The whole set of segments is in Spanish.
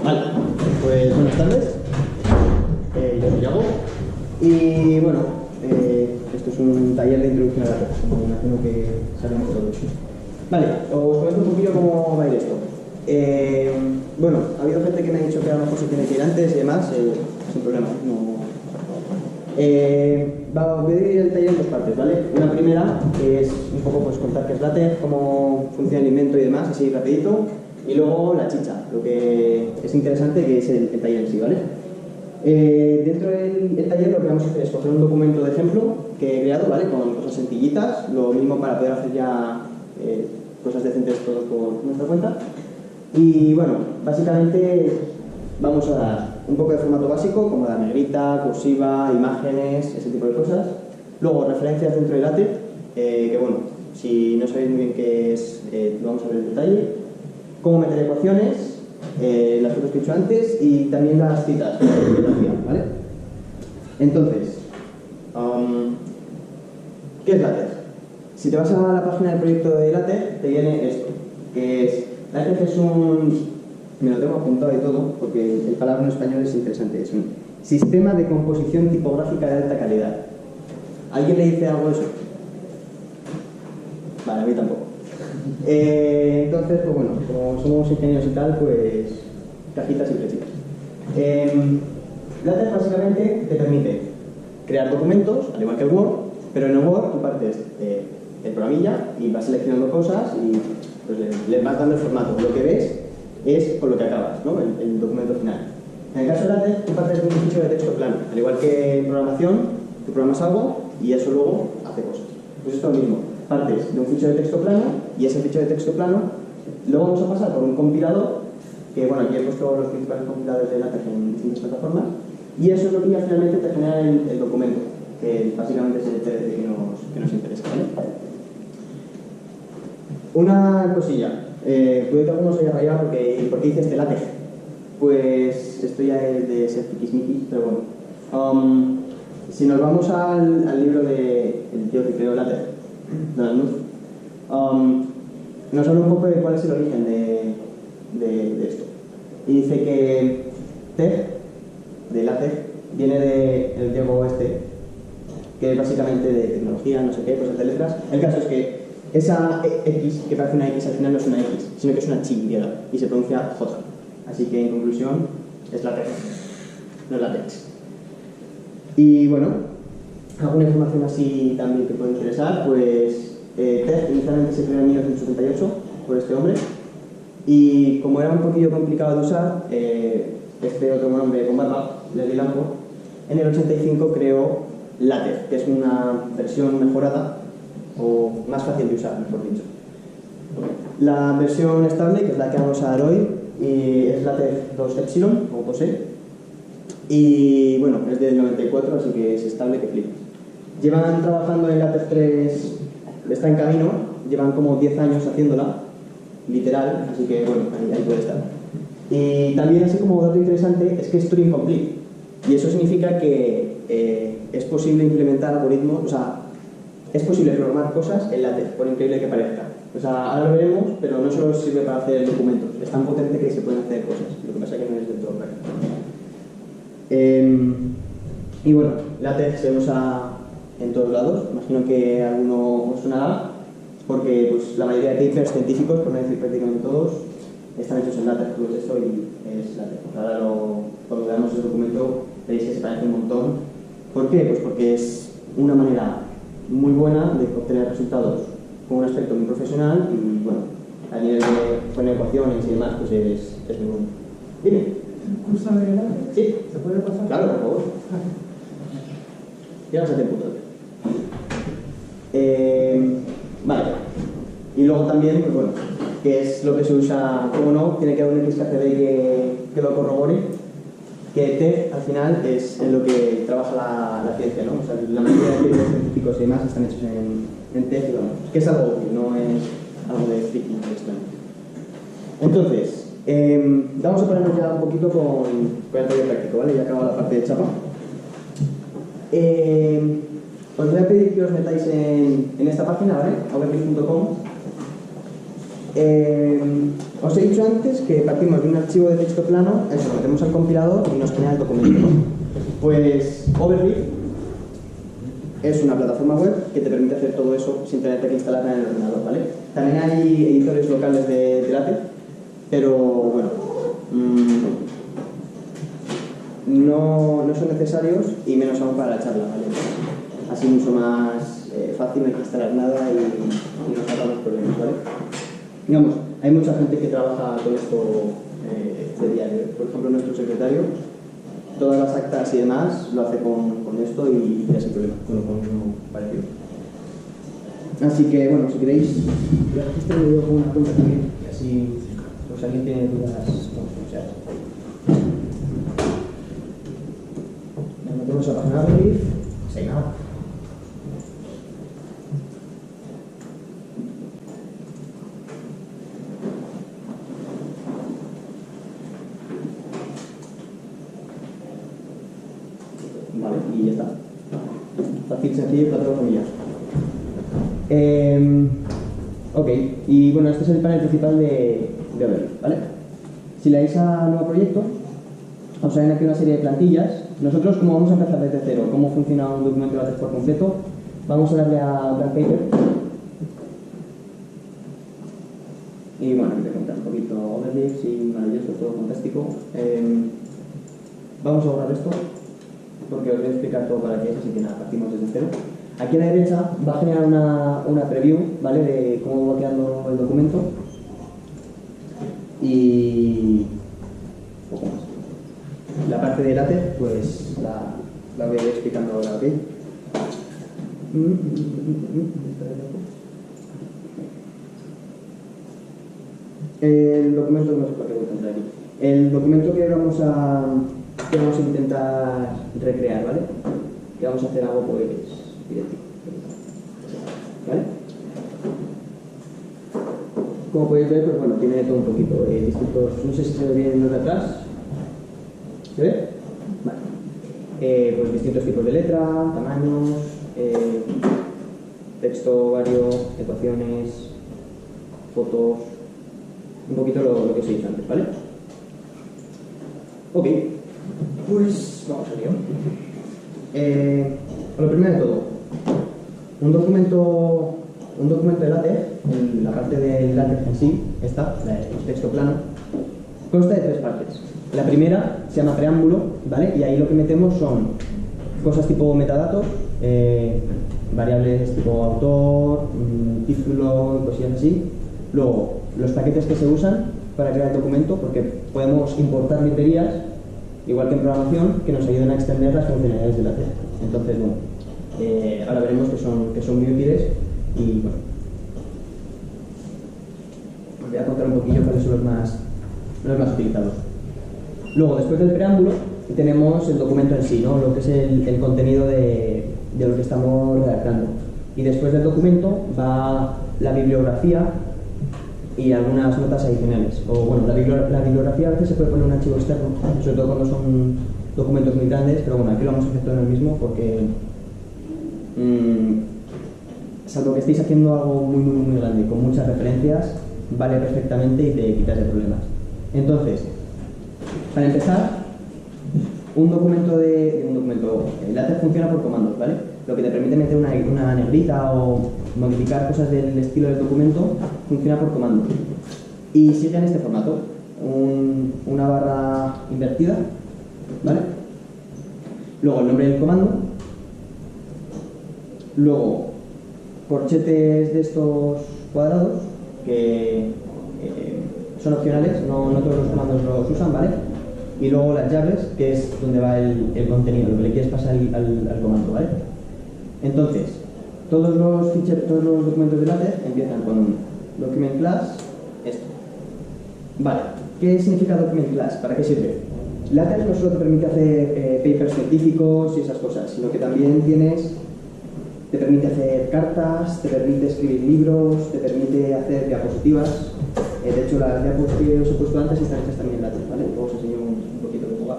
Vale, pues buenas tardes. Yo soy Yago. Y bueno, esto es un taller de introducción a la red, como imagino que sabemos todos. Vale, os comento un poquillo cómo va a ir esto. Bueno, ha habido gente que me ha dicho que a lo mejor se tiene que ir antes y demás, sin problema. Voy a dividir el taller en dos partes, ¿vale? Una primera, que es un poco pues, contar qué es LaTeX, cómo funciona el invento y demás, así rapidito. Y luego la chicha, lo que es interesante, que es el taller en sí, ¿vale? Dentro del taller lo que vamos a hacer es coger un documento de ejemplo que he creado, ¿vale? Con cosas sencillitas, lo mínimo para poder hacer ya cosas decentes todos por nuestra cuenta. Y bueno, básicamente vamos a dar un poco de formato básico, como la negrita, cursiva, imágenes, ese tipo de cosas. Luego, referencias dentro de LaTeX, que bueno, si no sabéis muy bien qué es, lo vamos a ver en detalle. Cómo meter ecuaciones, las fotos que he hecho antes, y también las citas, ¿vale? Entonces, ¿qué es LaTeX? Si te vas a la página del proyecto de LaTeX, te viene esto, que es, LaTeX es un... Me lo tengo apuntado y todo, porque el palabra en español es interesante. Es un sistema de composición tipográfica de alta calidad. ¿Alguien le dice algo de eso? Vale, a mí tampoco. Entonces, pues bueno, como somos ingenieros y tal, pues cajitas y flechitas. LaTeX básicamente te permite crear documentos, al igual que el Word, pero en el Word tú partes el programilla y vas seleccionando cosas y pues, le vas dando el formato. Lo que ves es con lo que acabas, ¿no? El documento final. En el caso de LaTeX, tú partes de un fichero de texto plano. Al igual que en programación, tú programas algo y eso luego hace cosas. Pues esto es lo mismo. Partes de un fichero de texto plano y ese fichero de texto plano lo vamos a pasar por un compilador, que bueno, aquí he puesto los principales compiladores de LaTeX en distintas plataformas, y eso es lo que ya finalmente te genera el documento, que básicamente es el TDD que nos interesa, ¿vale? Una cosilla. Puede que algunos se haya rayado porque ¿por qué hice este LaTeX? Pues esto ya es de ser tiquismiquis, pero bueno. Si nos vamos al libro del tío que creó LaTeX, Donald Knuth, nos habla un poco de cuál es el origen de esto. Y dice que TeX, de LaTeX, viene del griego este, que es básicamente de tecnología, no sé qué, cosas de letras. El caso es que esa X, que parece una X, al final no es una X, sino que es una chi griega, y se pronuncia J. Así que, en conclusión, es LaTeX, no es LaTeX. Y bueno, alguna información así también que puede interesar, pues TeX inicialmente se creó en 1978 por este hombre, y como era un poquillo complicado de usar, este otro hombre con barba, Leslie Lamport, en el 85 creó LaTeX, que es una versión mejorada o más fácil de usar, mejor dicho. La versión estable, que es la que vamos a dar hoy, es LaTeX 2 Epsilon o 2E, y bueno, es del 94, así que es estable que flipas. Llevan trabajando en LaTeX 3, está en camino, llevan como 10 años haciéndola, literal, así que bueno, ahí puede estar. Y también, así como dato interesante, es que es Turing Complete, y eso significa que es posible implementar algoritmos, o sea, es posible programar cosas en LaTeX, por increíble que parezca. O sea, ahora lo veremos, pero no solo sirve para hacer documentos, es tan potente que se pueden hacer cosas, lo que pasa es que no es del todo práctico. Y bueno, LaTeX se usa en todos lados, imagino que a alguno os sonará, porque pues, la mayoría de papers científicos, por no decir prácticamente todos, están hechos en LaTeX, todo esto y es LaTeX. Ahora cuando veamos el documento veréis que se parece un montón. ¿Por qué? Pues porque es una manera muy buena de obtener resultados con un aspecto muy profesional y bueno, a nivel de poner ecuaciones y demás, pues es muy bueno. Dime. ¿Curso de LaTeX? Sí. ¿Se puede pasar? Claro, por favor. Ya vas a tiempo todavía. Vale. Y luego también, pues bueno, que es lo que se usa, como no, tiene que haber un XKCD que lo corrobore, que TeX al final es en lo que trabaja la ciencia, ¿no? O sea, la mayoría de los científicos y demás están hechos en TeX, y vamos, que es algo útil, no es algo de friki extraño. Entonces, vamos a ponernos ya un poquito con el taller práctico, ¿vale? Ya acaba la parte de chapa. Os voy a pedir que os metáis en esta página, ¿vale? Overclick.com. Os he dicho antes que partimos de un archivo de texto plano, eso lo metemos al compilador y nos genera el documento, ¿no? Pues Overleaf es una plataforma web que te permite hacer todo eso sin tener que instalarla en el ordenador, ¿vale? También hay editores locales de LaTeX, pero bueno, no son necesarios y menos aún para la charla, ¿vale? Así mucho más fácil, no hay que instalar nada y nos ahorramos problemas, ¿vale? Digamos, hay mucha gente que trabaja con esto de diario. Por ejemplo, nuestro secretario, todas las actas y demás lo hace con esto y ya sin problema, con uno parecido. Así que, bueno, si queréis, voy a registrar el vídeo con una cuenta también, y así, pues alguien tiene dudas, o sea. Nos metemos a la página de Overleaf, sin nada. Vale, y ya está. Fácil, sencillo y 4 comillas. Ok, y bueno, este es el panel principal de Overleaf, ¿vale? Si le dais a nuevo proyecto, os salen aquí una serie de plantillas. Nosotros, como vamos a empezar desde cero, cómo funciona un documento de LaTeX por completo, vamos a darle a Blank Paper. Y bueno, te contar un poquito Overleaf, sí, maravilloso, todo fantástico. Vamos a borrar esto, porque os voy a explicar todo para qué es, así que nada, partimos desde cero. Aquí a la derecha va a generar una preview, ¿vale? De cómo va quedando el documento. Y poco más. La parte de LaTeX, pues la voy a ir explicando ahora, ¿ok? El documento, no sé por qué voy a entrar aquí. El documento que vamos a intentar recrear, ¿vale? Que vamos a hacer algo pues idéntico, ¿vale? Como podéis ver, pues bueno, tiene todo un poquito distintos, no sé si se ve bien los de atrás. ¿Se ve? Vale. Pues distintos tipos de letra, tamaños, texto vario, ecuaciones, fotos, un poquito lo que os he dicho antes, ¿vale? Ok, pues vamos al lío. Lo primero de todo, un documento de LaTeX, en la parte del LaTeX en sí, el texto plano, consta de 3 partes. La primera se llama preámbulo, ¿vale? Y ahí lo que metemos son cosas tipo metadatos, variables tipo autor, título, cosillas así. Luego, los paquetes que se usan para crear el documento, porque podemos importar librerías, igual que en programación, que nos ayuden a extender las funcionalidades de LaTeX. Entonces, bueno, ahora veremos que son muy útiles y, bueno, os voy a contar un poquillo cuáles son los más utilizados. Luego, después del preámbulo, tenemos el documento en sí, ¿no? Lo que es el contenido de lo que estamos redactando. Y después del documento va la bibliografía y algunas notas adicionales. O bueno, la bibliografía a veces se puede poner un archivo externo, sobre todo cuando son documentos muy grandes, pero bueno, aquí lo vamos a hacer todo en el mismo porque salvo que estéis haciendo algo muy grande, con muchas referencias, vale perfectamente y te quitas de problemas. Entonces, para empezar, LaTeX funciona por comandos, ¿vale? Lo que te permite meter una negrita o modificar cosas del estilo del documento funciona por comando. Y sigue en este formato, una barra invertida, ¿vale? Luego el nombre del comando, luego corchetes de estos cuadrados que son opcionales, no todos los comandos los usan, ¿vale? Y luego las llaves, que es donde va el contenido, lo que le quieres pasar al comando, ¿vale? Entonces, todos los documentos de LaTeX empiezan con un document class, esto. Vale, ¿qué significa document class? ¿Para qué sirve? LaTeX no solo te permite hacer papers científicos y esas cosas, sino que también te permite hacer cartas, te permite escribir libros, te permite hacer diapositivas. De hecho, las diapositivas que os he puesto antes están hechas también en LaTeX, ¿vale? Luego os enseño un poquito de jugar.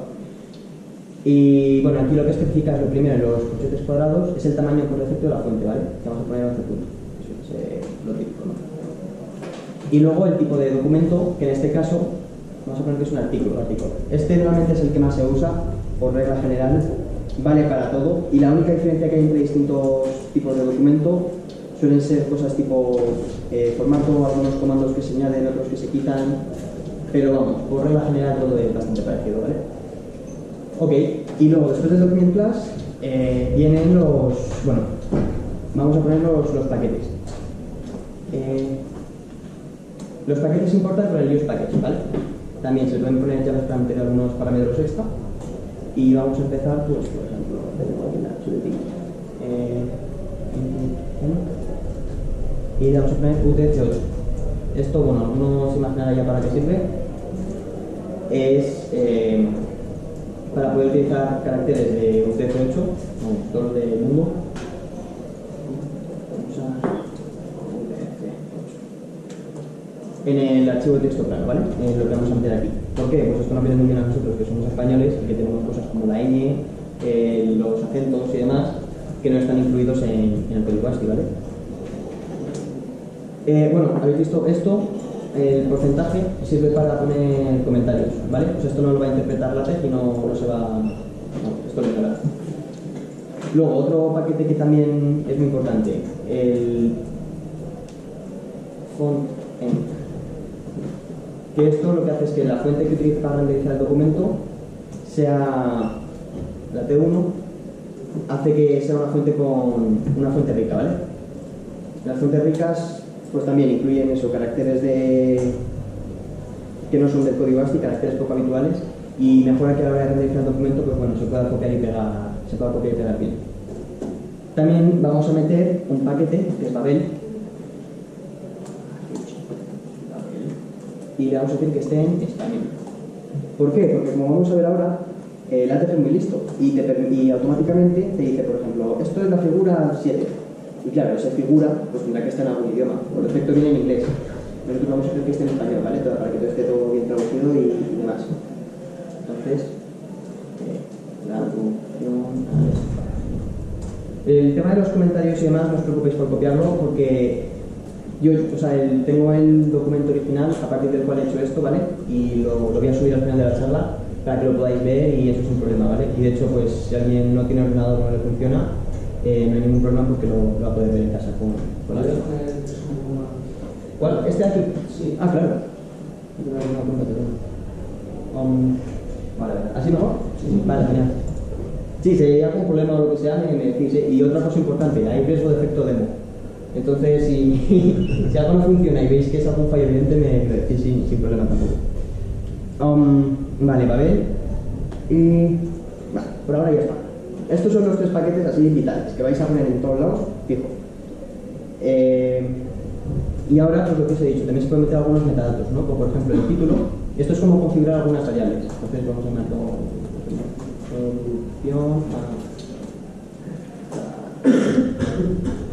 Y bueno, aquí lo que especifica es lo primero en los corchetes cuadrados, es el tamaño por defecto de la fuente, ¿vale? Que vamos a poner 11 puntos. Eso es lo típico, ¿no? Y luego el tipo de documento, que en este caso, vamos a poner que es un artículo. Este normalmente es el que más se usa, por regla general, vale para todo, y la única diferencia que hay entre distintos tipos de documento suelen ser cosas tipo formato, algunos comandos que se añaden, otros que se quitan, pero vamos, por regla general todo es bastante parecido, ¿vale? Ok, y luego después del document class vienen los, bueno, vamos a poner los paquetes. Los paquetes importan con el use package, ¿vale? También se pueden poner llaves para meter algunos parámetros extra. Y vamos a empezar, pues, por ejemplo, y le vamos a poner UTC-8. Esto, bueno, no se imaginará ya para qué sirve. Es para poder utilizar caracteres de UTC-8, todos del mundo. En el archivo de texto plano, ¿vale? Lo que vamos a meter aquí. ¿Por qué? Pues esto nos viene muy bien a nosotros, que somos españoles y que tenemos cosas como la ñ, los acentos y demás, que no están incluidos en el código ASCII, ¿vale? Bueno, habéis visto esto, el porcentaje sirve para poner comentarios, ¿vale? Pues esto no lo va a interpretar LaTeX y no se va... No, esto lo hará. Luego, otro paquete que también es muy importante, el font end. Que esto lo que hace es que la fuente que utiliza para renderizar el documento sea la T1, hace que sea una fuente rica, ¿vale? Las fuentes ricas pues también incluyen eso, caracteres que no son del código ASCII, caracteres poco habituales, y mejora que a la hora de renderizar el documento pues bueno, se pueda copiar y pegar bien. También vamos a meter un paquete que es Babel, y le vamos a decir que esté en español. ¿Por qué? Porque como vamos a ver ahora, LaTeX es muy listo y automáticamente te dice, por ejemplo, esto es la figura 7. Y claro, esa figura pues tendrá que estar en algún idioma. Por defecto viene en inglés. Nosotros vamos a hacer que esté en español, ¿vale? Para que todo esté todo bien traducido y demás. Entonces, traducción. El tema de los comentarios y demás, no os preocupéis por copiarlo porque yo, tengo el documento original a partir del cual he hecho esto, ¿vale? Y lo voy a subir al final de la charla para que lo podáis ver y eso es un problema, ¿vale? Y de hecho, pues si alguien no tiene ordenador o no le funciona, no hay ningún problema porque lo va a poder ver en casa con la web. ¿Cuál? ¿Este de aquí? Sí. Ah, claro. Vale, ¿así mejor? Sí. Vale, genial. Sí, si hay algún problema o lo que sea, me decís. Y otra cosa importante, hay riesgo de efecto demo. Entonces, si algo no funciona y veis que es algún fallo evidente, me decís sin problema tampoco. Vale, Babel. Y... Vale, por ahora ya está. Estos son los tres paquetes así vitales, que vais a poner en todos lados, fijo. Y ahora, pues lo que os he dicho, también se pueden meter algunos metadatos, ¿no? Como por ejemplo el título. Esto es como configurar algunas variables. Entonces vamos a llamarlo solución.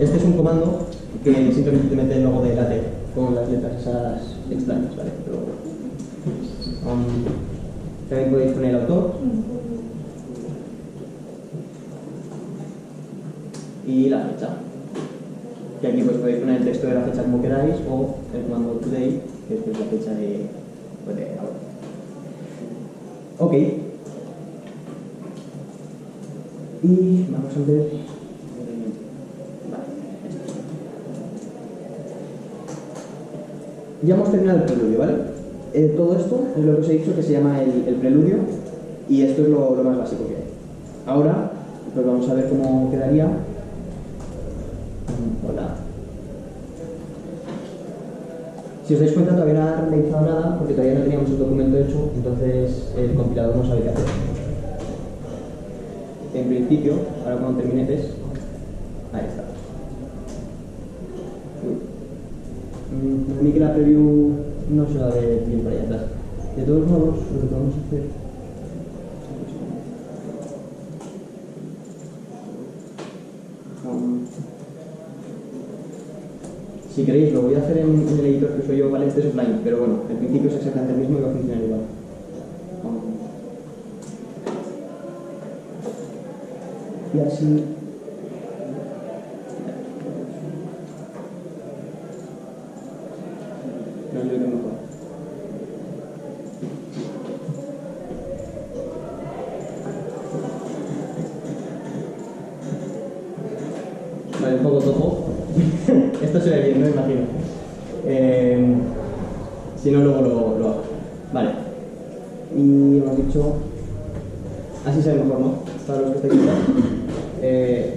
Este es un comando que simplemente te mete el logo de LaTeX con las letras esas extrañas, ¿vale? Pero, también podéis poner el autor y la fecha. Y aquí pues podéis poner el texto de la fecha como queráis o el comando today, que es la fecha de ahora. Ok. Y vamos a ver. Ya hemos terminado el preludio, ¿vale? Todo esto es lo que os he dicho que se llama el preludio y esto es lo más básico que hay. Ahora, pues vamos a ver cómo quedaría. Hola. Si os dais cuenta, todavía no ha renderizado nada porque todavía no teníamos el documento hecho, entonces el compilador no sabe qué hacer. En principio, ahora cuando termine ves, ahí está. A mí que la preview no se va a ver bien por allá atrás. De todos modos, lo que podemos hacer... si queréis, lo voy a hacer en el editor que soy yo, ¿vale? Este es offline, pero bueno, en principio es exactamente el mismo y va a funcionar igual. Y así... esto se ve bien, no imagino. Si no, luego lo hago. Vale. Y hemos dicho... Así se ve mejor, ¿no? Para los que estáis viendo.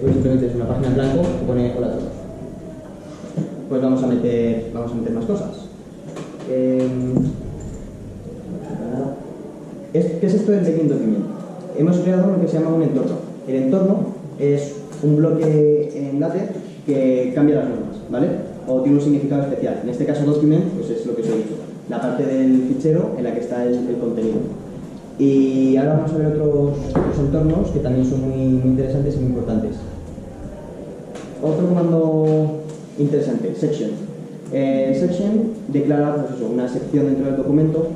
Pues simplemente es una página en blanco que pone hola a todos. Pues vamos a meter más cosas. ¿Qué es esto del Baking Document? Hemos creado lo que se llama un entorno. El entorno es un bloque en LaTeX que cambia las normas, ¿vale? O tiene un significado especial. En este caso, document, pues es lo que os he dicho. La parte del fichero en la que está el contenido. Y ahora vamos a ver otros entornos que también son muy interesantes y muy importantes. Otro comando interesante, section. Section declara pues eso, una sección dentro del documento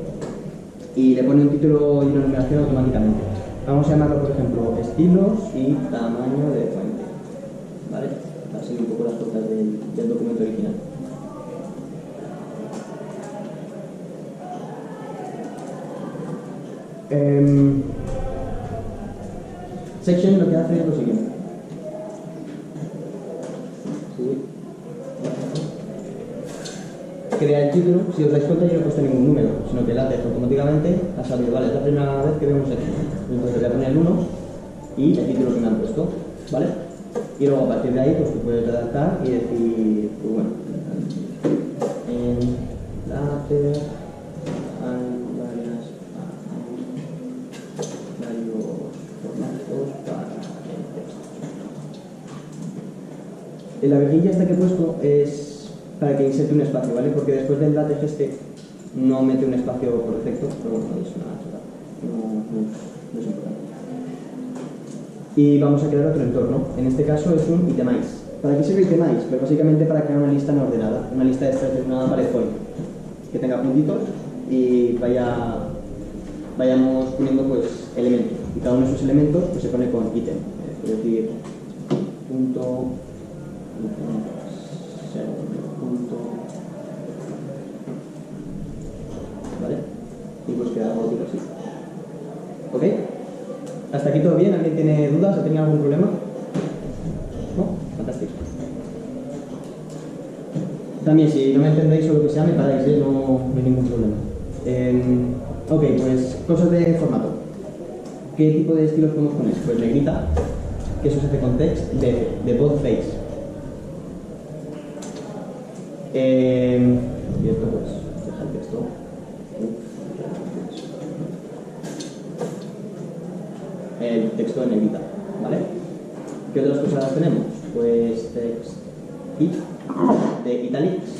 y le pone un título y una numeración automáticamente. Vamos a llamarlo, por ejemplo, estilos y tamaño de fuente. ¿Vale? Para seguir un poco las cosas del documento original. Section lo que hace es lo siguiente. Crea el título. Si os dais cuenta, yo no he puesto ningún número, sino que LaTeX automáticamente ha sabido, vale, es la primera vez que vemos section. Entonces voy a poner el 1 y el título que me han puesto, ¿vale? Y luego a partir de ahí, pues tú puedes redactar y decir, pues bueno, en LaTeX hay varios formatos para el texto. La virguilla esta que he puesto es para que inserte un espacio, ¿vale? Porque después del LaTeX este no mete un espacio por defecto, pero bueno, es una chata. No es importante. Y vamos a crear otro entorno. En este caso es un itemize. ¿Para qué sirve itemize? Pues básicamente para crear una lista no ordenada. Una lista de una pared point que tenga puntitos y vayamos poniendo pues elementos. Y cada uno de esos elementos pues, se pone con ítem. Es decir, punto, punto, ¿vale? Y pues queda algo así. ¿Ok? ¿Hasta aquí todo bien? ¿Alguien tiene dudas? ¿Ha tenido algún problema? ¿No? Fantástico. También, si no me entendéis o lo que sea, me paráis, ¿eh? No hay ningún problema. Ok, pues cosas de formato. ¿Qué tipo de estilos podemos poner? Pues negrita, que eso se hace con text, de boldface. Y esto pues, deja el texto. El texto en negrita, ¿vale? ¿Qué otras cosas tenemos? Pues text de italics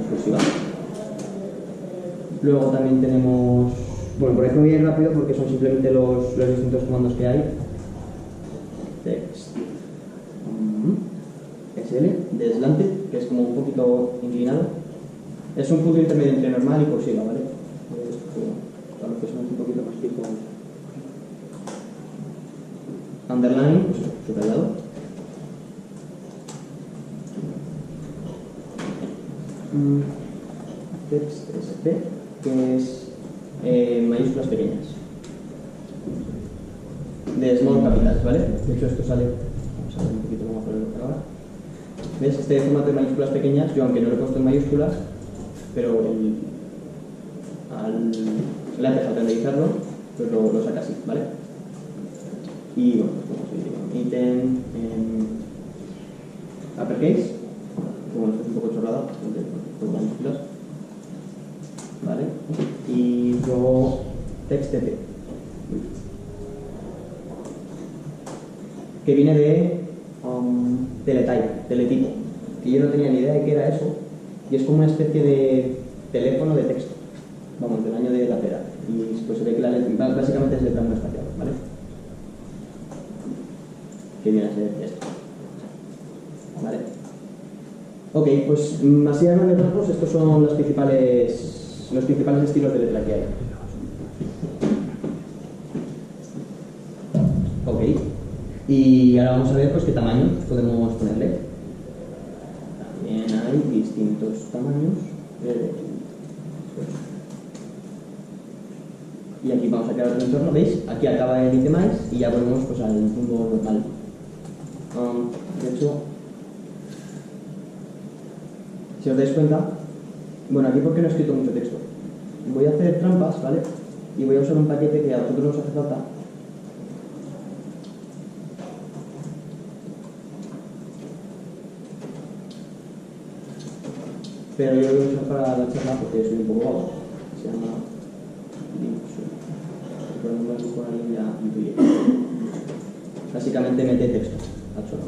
cursiva. Luego también tenemos, bueno, por ejemplo voy a ir rápido porque son simplemente los distintos comandos que hay. Text SL de slanted, que es como un poquito inclinado. Es un punto intermedio entre normal y cursiva, ¿vale? Para los que somos un poquito más fijos. Underline, pues subrayado. Text SP, que es mayúsculas pequeñas. De small capitals, ¿vale? De hecho esto sale, vamos a ver un poquito cómo ponerlo ahora. ¿Ves? Este formato de mayúsculas pequeñas, yo aunque no lo he puesto en mayúsculas, pero al renderizarlo, pues lo saca así, ¿vale? Y bueno, pues como se dice, ítem en uppercase, como esto es un poco chorrado, pues mayúsculas, ¿vale? Y luego textp, que viene de teletipo, que yo no tenía ni idea de qué era eso, y es como una especie de teléfono de texto, vamos, del año de la pera, y pues se ve que la letra, básicamente es letra no espacial, ¿vale? Que viene a ser esto, ¿vale? Ok, pues así a grandes rasgos estos son los principales estilos de letra que hay. Ok, y ahora vamos a ver pues qué tamaño podemos ponerle. También hay distintos tamaños. Y aquí vamos a crear otro entorno, ¿veis? Aquí acaba el itemize y ya volvemos pues, al mundo normal. De hecho, si os dais cuenta, bueno, aquí porque no he escrito mucho texto. Voy a hacer trampas, ¿vale? Y voy a usar un paquete que a vosotros no os hace falta. Pero yo lo voy a usar para la charla porque soy un poco vago. Se llama básicamente mete texto al suelo.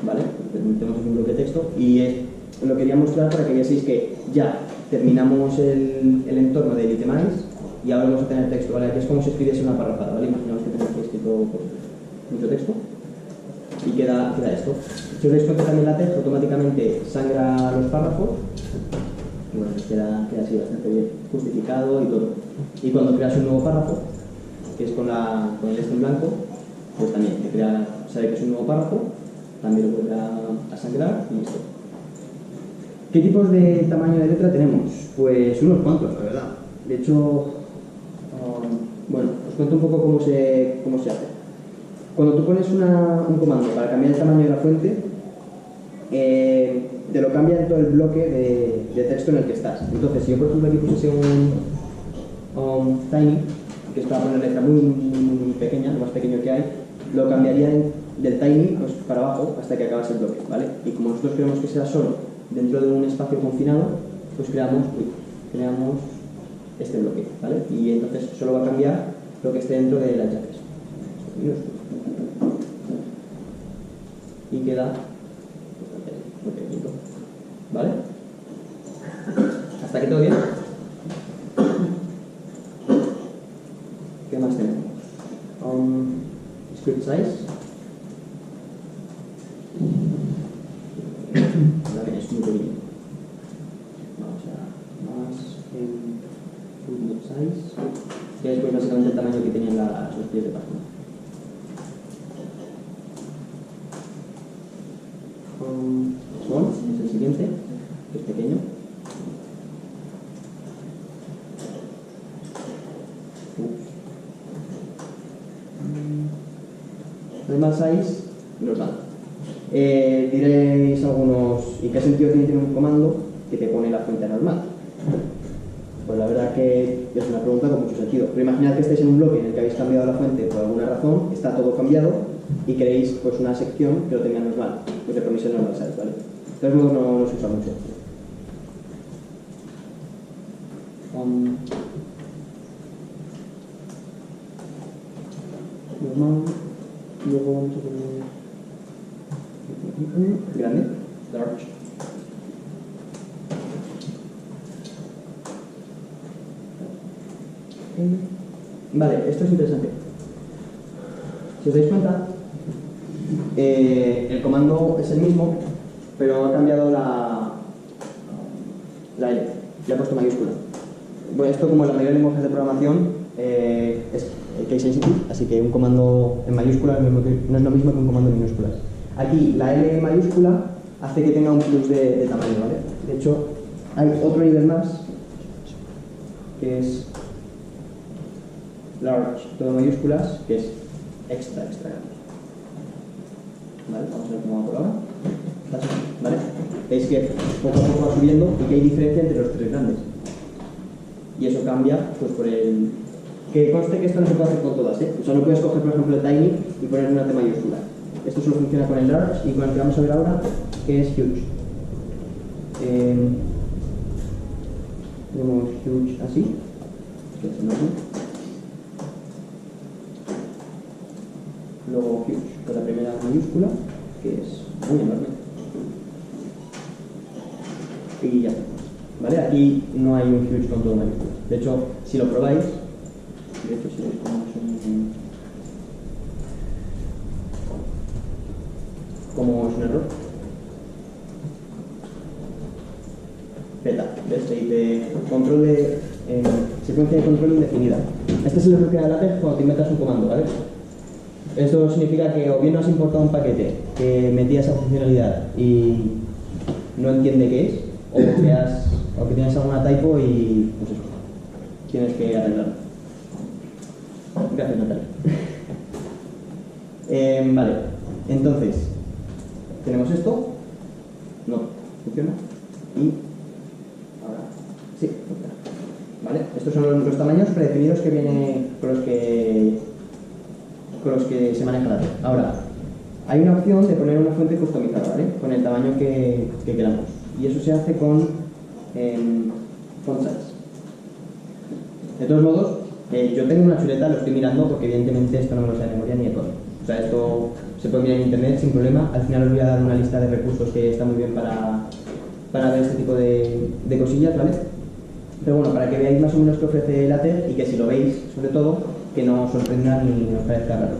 ¿Vale? Metemos aquí un bloque de texto y lo quería mostrar para que vieseis que ya terminamos el entorno de Itemize y ahora vamos a tener texto, ¿vale? Aquí es como si escribiese una parrafada, ¿vale? Imaginamos que tenemos aquí escrito pues, mucho texto y queda esto. Si os dais cuenta también la text automáticamente sangra los párrafos y bueno, queda así bastante bien justificado y todo. Y cuando creas un nuevo párrafo, que es con el en blanco, pues también sabe que es un nuevo párrafo, también lo vuelve a sangrar y listo. ¿Qué tipos de tamaño de letra tenemos? Pues unos cuantos, la verdad. De hecho, bueno, os cuento un poco cómo se hace. Cuando tú pones un comando para cambiar el tamaño de la fuente, te lo cambia en todo el bloque de texto en el que estás. Entonces, si yo por ejemplo aquí pusiese un tiny, que es para poner letra muy pequeña, lo más pequeño que hay, lo cambiaría del tiny pues, para abajo hasta que acabase el bloque, ¿vale? Y como nosotros queremos que sea solo dentro de un espacio confinado, pues creamos este bloque, ¿vale? Y entonces solo va a cambiar lo que esté dentro de las llaves. Y queda muy pequeñito, ¿vale? ¿Hasta aquí todo bien? ¿Qué más tenemos? Script size. Vale, es muy pequeño. Vamos a más en footnote size, que es pues básicamente el tamaño que tenían los pies de página. Font es el siguiente, que es pequeño. Normal size nos dan. Diréis algunos, ¿y qué sentido tiene un comando que te pone la fuente normal? Pues la verdad que es una pregunta con mucho sentido. Pero imaginad que estáis en un bloque en el que habéis cambiado la fuente por alguna razón, está todo cambiado y queréis pues, una sección que lo tenga normal. Pues le ponéis el normal size, ¿vale? Entonces luego no se usa mucho. Normal. Luego vamos a poner grande, large. Vale, esto es interesante. Si os dais cuenta, el comando es el mismo, pero ha cambiado la L, le ha puesto mayúscula. Bueno, esto como en la mayoría de lenguajes de programación es case sensitive, así que un comando en mayúsculas no es lo mismo que un comando en minúsculas. Aquí la L mayúscula hace que tenga un plus de tamaño, ¿vale? De hecho, hay otro nivel más, que es large, todo en mayúsculas, que es extra grande. ¿Vale? Vamos a ver cómo va por ahora. ¿Vale? Veis que poco a poco va subiendo y que hay diferencia entre los tres grandes. Y eso cambia pues por el... Que conste que esto no se puede hacer con todas, ¿eh? O sea, no puedes coger, por ejemplo, el tiny y poner una T mayúscula. Esto solo funciona con el large y con el que vamos a ver ahora, que es huge. Tenemos huge así, que es enorme. Luego huge con la primera mayúscula, que es muy enorme. Y ya está. ¿Vale? Aquí no hay un huge con todo mayúsculas. De hecho, si lo probáis, si veis como es un error, peta, ¿ves? Ahí de control de secuencia de control indefinida. Este es el error que da LaTeX cuando te inventas un comando, ¿vale? Esto significa que o bien no has importado un paquete que metía esa funcionalidad y no entiende qué es, o que tienes alguna typo y pues eso, tienes que arreglarlo. Gracias, Natalia. Vale, entonces, tenemos esto, no funciona, y ahora sí, funciona. ¿Vale? Estos son los tamaños predefinidos que viene con los que se maneja la red. Ahora, hay una opción de poner una fuente customizada, ¿vale? Con el tamaño que queramos. Y eso se hace con font size. De todos modos, yo tengo una chuleta, lo estoy mirando porque evidentemente esto no me lo sé de memoria ni de código. O sea, esto se puede mirar en internet sin problema. Al final os voy a dar una lista de recursos que está muy bien para ver este tipo de cosillas, ¿vale? Pero bueno, para que veáis más o menos qué ofrece LaTeX y que si lo veis, sobre todo, que no os sorprenda ni os parezca raro.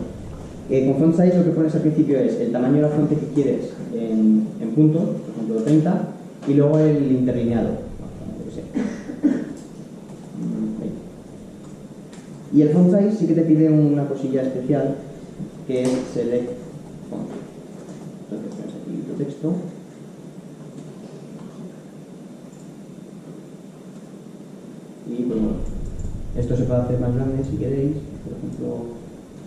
Con font size lo que pones al principio es el tamaño de la fuente que quieres en puntos, por ejemplo 30, y luego el interlineado. Yo qué sé. Y el font size sí que te pide una cosilla especial, que es select font. Entonces pones aquí tu texto. Y pues bueno, esto se puede hacer más grande si queréis, por ejemplo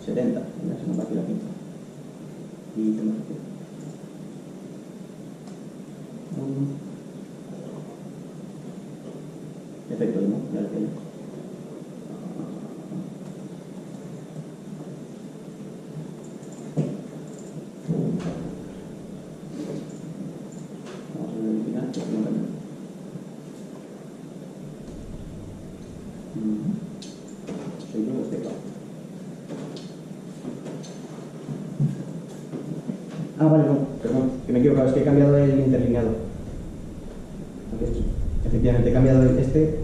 70, ya se nos va aquí la pinza. Y tenemos aquí. Efecto, ¿no? Ya lo tengo. Vamos a verificar que no cambia. Soy yo este claro. Ah, vale, no, perdón, que me he equivocado, es que he cambiado el interlineado. Efectivamente, he cambiado este.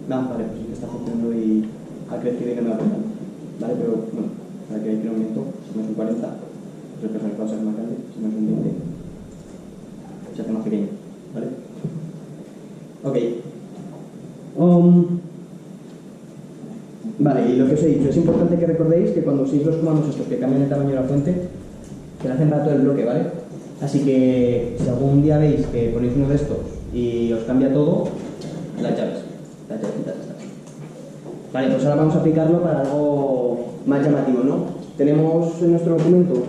No, vale, pues sí que está funcionando y ha crecido y no me da cuenta. Vale, pero bueno, para que veáis que un aumento, si no es un 40, pues el personal va a ser más grande, si no es un 20, se hace más pequeño. ¿Vale? Ok. Vale, y lo que os he dicho, es importante que recordéis que cuando uséis los comandos estos que cambian el tamaño de la fuente, que le hacen para todo el bloque, ¿vale? Así que si algún día veis que ponéis uno de estos y os cambia todo, las llaves. Las llavecitas estas. Vale, pues ahora vamos a aplicarlo para algo más llamativo, ¿no? Tenemos en nuestro documento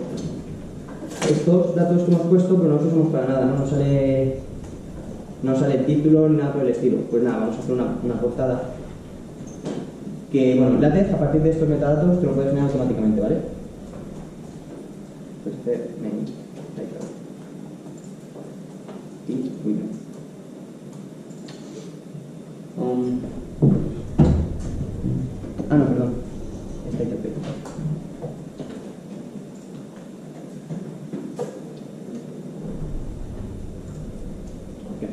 estos datos que hemos puesto, pero no los usamos para nada, ¿no? No sale el título ni nada por el estilo. Pues nada, vamos a hacer una portada. Que, bueno, LaTeX, a partir de estos metadatos, te lo puedes generar automáticamente, ¿vale? Pues hacer main, title. Y, muy bien. No, perdón. Está ahí perfecto. Okay.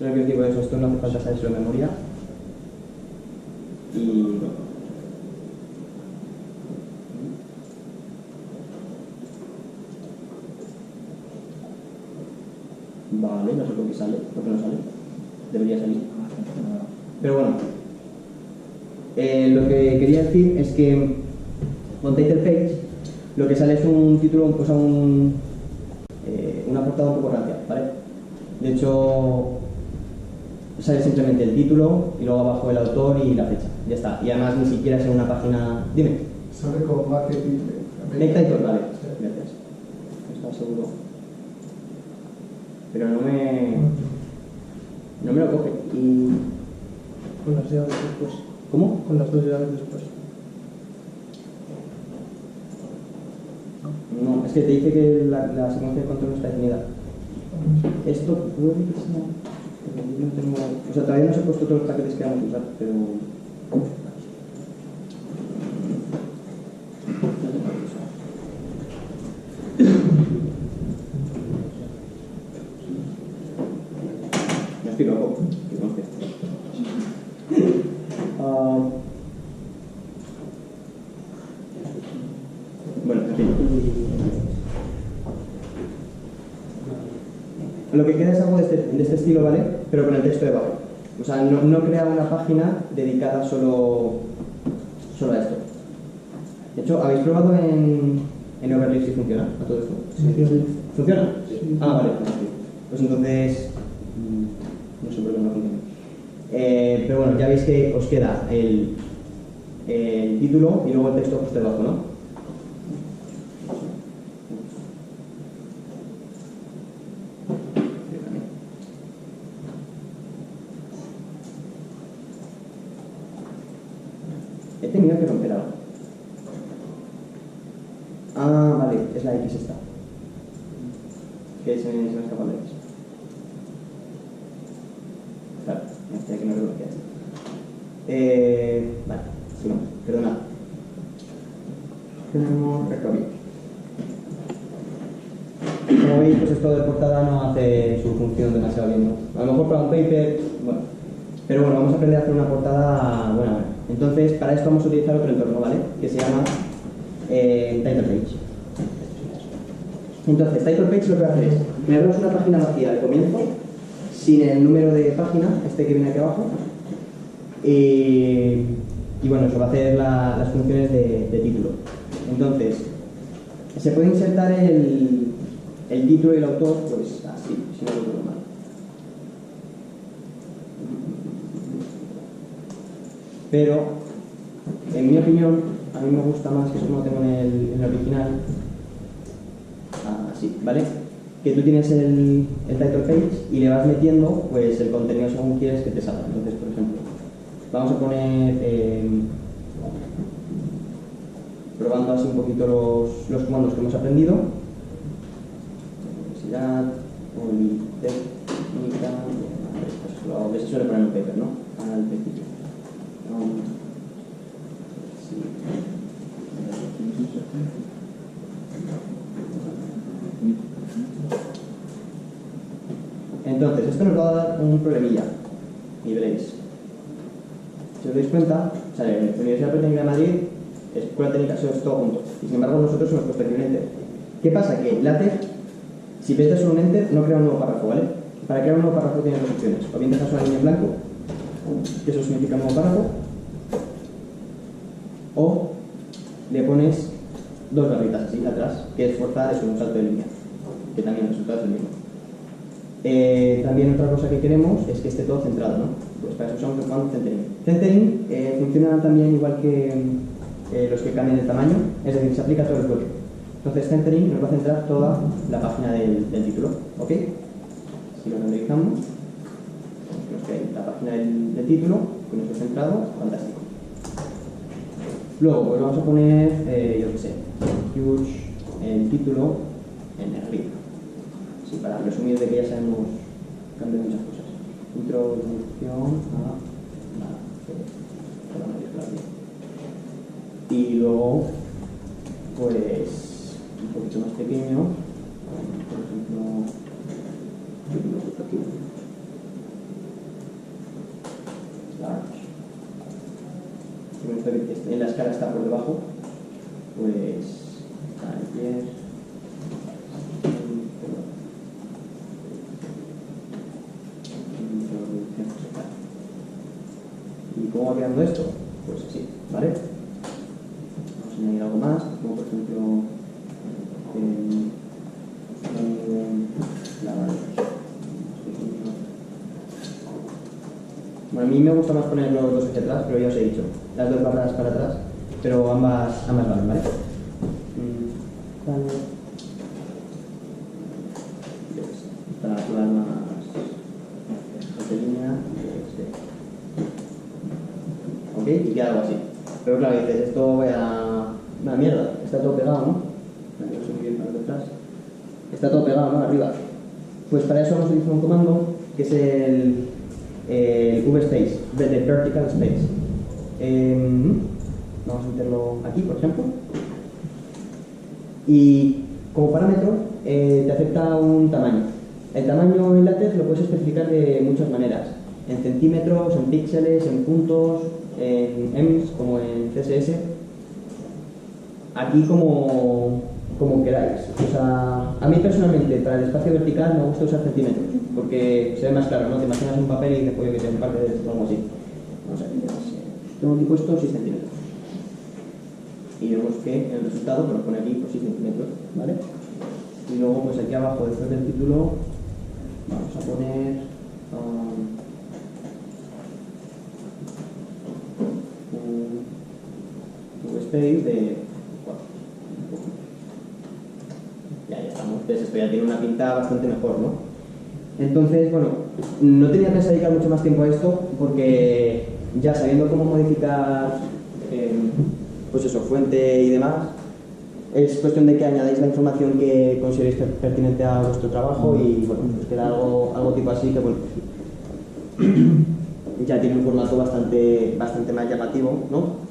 Lo que os digo es, esto no hace falta saberlo de memoria. Y vale, no sé por qué sale, por qué no sale. Debería salir. Pero bueno, lo que quería decir es que con title page lo que sale es un título, o sea, una portada un poco rancia, ¿vale? De hecho, sale simplemente el título y luego abajo el autor y la fecha. Ya está. Y además ni siquiera es en una página. Dime. Sale con marketing. Make title, vale. Gracias. ¿Estás seguro? Pero no me lo coge. Y Con las llaves después. ¿cómo? Con las dos llaves después. No, es que te dice que la secuencia de control no está definida. Esto puede que sea... porque no tengo... O sea, todavía no se he puesto todos los paquetes que vamos a usar, pero... Me estoy loco, que conste. Bueno, en fin. Lo que queda es algo de este estilo, ¿vale? Pero con el texto debajo. O sea, no crea una página dedicada solo a esto. De hecho, ¿habéis probado en Overleaf si funciona a todo esto? Sí. ¿Funciona? Sí. Ah, vale. Pues entonces... no sé por qué no funciona. Pero bueno, ya veis que os queda el título y luego el texto justo debajo, ¿no? He tenido que romper algo. Ah, vale, es la X esta. Que se me escapa la X. Claro, ya que no lo bloqueas. Vale, sigamos, perdonad. Tenemos recambio. Como veis, pues esto de portada no hace su función demasiado bien, ¿no? A lo mejor para un paper, bueno. Pero bueno, vamos a aprender a hacer una portada buena. Entonces, para esto vamos a utilizar otro entorno, ¿vale? Que se llama Title Page. Entonces, Title Page lo que va a hacer es crearnos una página vacía al comienzo, sin el número de página, este que viene aquí abajo. Y bueno, eso va a hacer las funciones de título. Entonces, se puede insertar el título y el autor, pues así, si no lo recuerdo mal. Pero, en mi opinión, a mí me gusta más, que es como lo tengo en el original, así, ¿vale? Que tú tienes el title page y le vas metiendo pues el contenido según quieres que te salga. Entonces, por ejemplo, vamos a poner, probando así un poquito los comandos que hemos aprendido. Universidad, Politécnica, eso se suele poner en un paper, ¿no? Al principio. Entonces, esto nos va a dar un problemilla, y veréis. Si os dais cuenta, o sea, en la Universidad Politécnica de Madrid, Escuela Técnica, eso es todo junto. Y sin embargo, nosotros hemos puesto aquí un enter. ¿Qué pasa? Que LaTeX, si prestas un enter, no crea un nuevo párrafo, ¿vale? Para crear un nuevo párrafo tienes dos opciones. O bien dejas una línea en blanco, que eso significa nuevo párrafo, o le pones dos barritas así atrás, que es forzar es un salto de línea, que también el resultado es el mismo. También otra cosa que queremos es que esté todo centrado, ¿no? Pues para eso usamos el comando centering. Centering funciona también igual que los que cambian el tamaño, es decir, se aplica a todo el bloque. Entonces centering nos va a centrar toda la página del título, ¿ok? Si lo renderizamos, vemos que hay la página del título, con eso centrado, fantástico. Luego, pues vamos a poner, yo qué sé, huge, el título en negrita. Sí, para resumir de que ya sabemos cambiar muchas cosas. Introducción a la mayúscula. Y luego, pues, un poquito más pequeño, por ejemplo, large. Si en la escala está por debajo, pues, ayer. ¿Y cómo va quedando esto? Pues así, ¿vale? Vamos a añadir algo más, como por ejemplo bueno, a mí me gusta más poner los dos hacia atrás, pero ya os he dicho, las dos barras para atrás, pero ambas valen, ¿vale? Para jugar más de línea, ¿ok? Y queda algo así. Pero claro, dices, esto voy a... una mierda, está todo pegado, ¿no? Está todo pegado, ¿no? Arriba. pues para eso vamos a utilizar un comando que es el VSpace, de Vertical Space. Vamos a meterlo aquí, por ejemplo. Y como parámetro te acepta un tamaño. El tamaño en LaTeX lo puedes especificar de muchas maneras. En centímetros, en píxeles, en puntos, en ems, como en CSS. Aquí como queráis. O sea, a mí personalmente, para el espacio vertical me gusta usar centímetros, porque se ve más claro, ¿no? Te imaginas un papel y dices, oye, que sea un parte de esto o algo así. Vamos a ver, tengo aquí puesto 6 centímetros. Y vemos que el resultado pues, nos pone aquí por 6 centímetros, ¿vale? Y luego, pues aquí abajo, después del título, vamos a poner un space de 4. Ya estamos. Entonces esto ya tiene una pinta bastante mejor, ¿no? Entonces, bueno, no tenía pensado dedicar mucho más tiempo a esto porque ya sabiendo cómo modificar pues eso, fuente y demás, es cuestión de que añadáis la información que consideréis pertinente a vuestro trabajo y bueno, pues queda algo tipo así que bueno, ya tiene un formato bastante más llamativo, ¿no?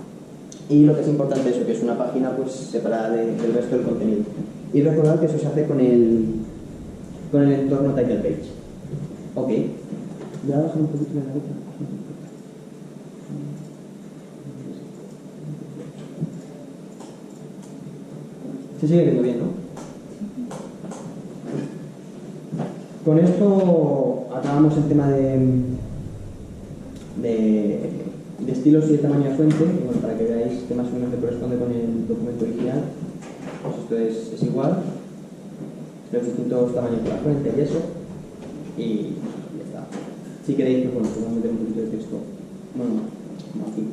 Y lo que es importante es eso, que es una página pues separada del resto del contenido. Y recordad que eso se hace con el entorno title page. Ok. Ya bajar un poquito la letra. Se sigue viendo bien, ¿no? Con esto acabamos el tema de estilos y de tamaño de fuente. Y bueno, para que veáis que más o menos se corresponde con el documento original, pues esto es igual. Los distintos tamaños de la fuente y eso. Y ya está. Si queréis, pues bueno, podemos meter un poquito de texto. Bueno, como aquí.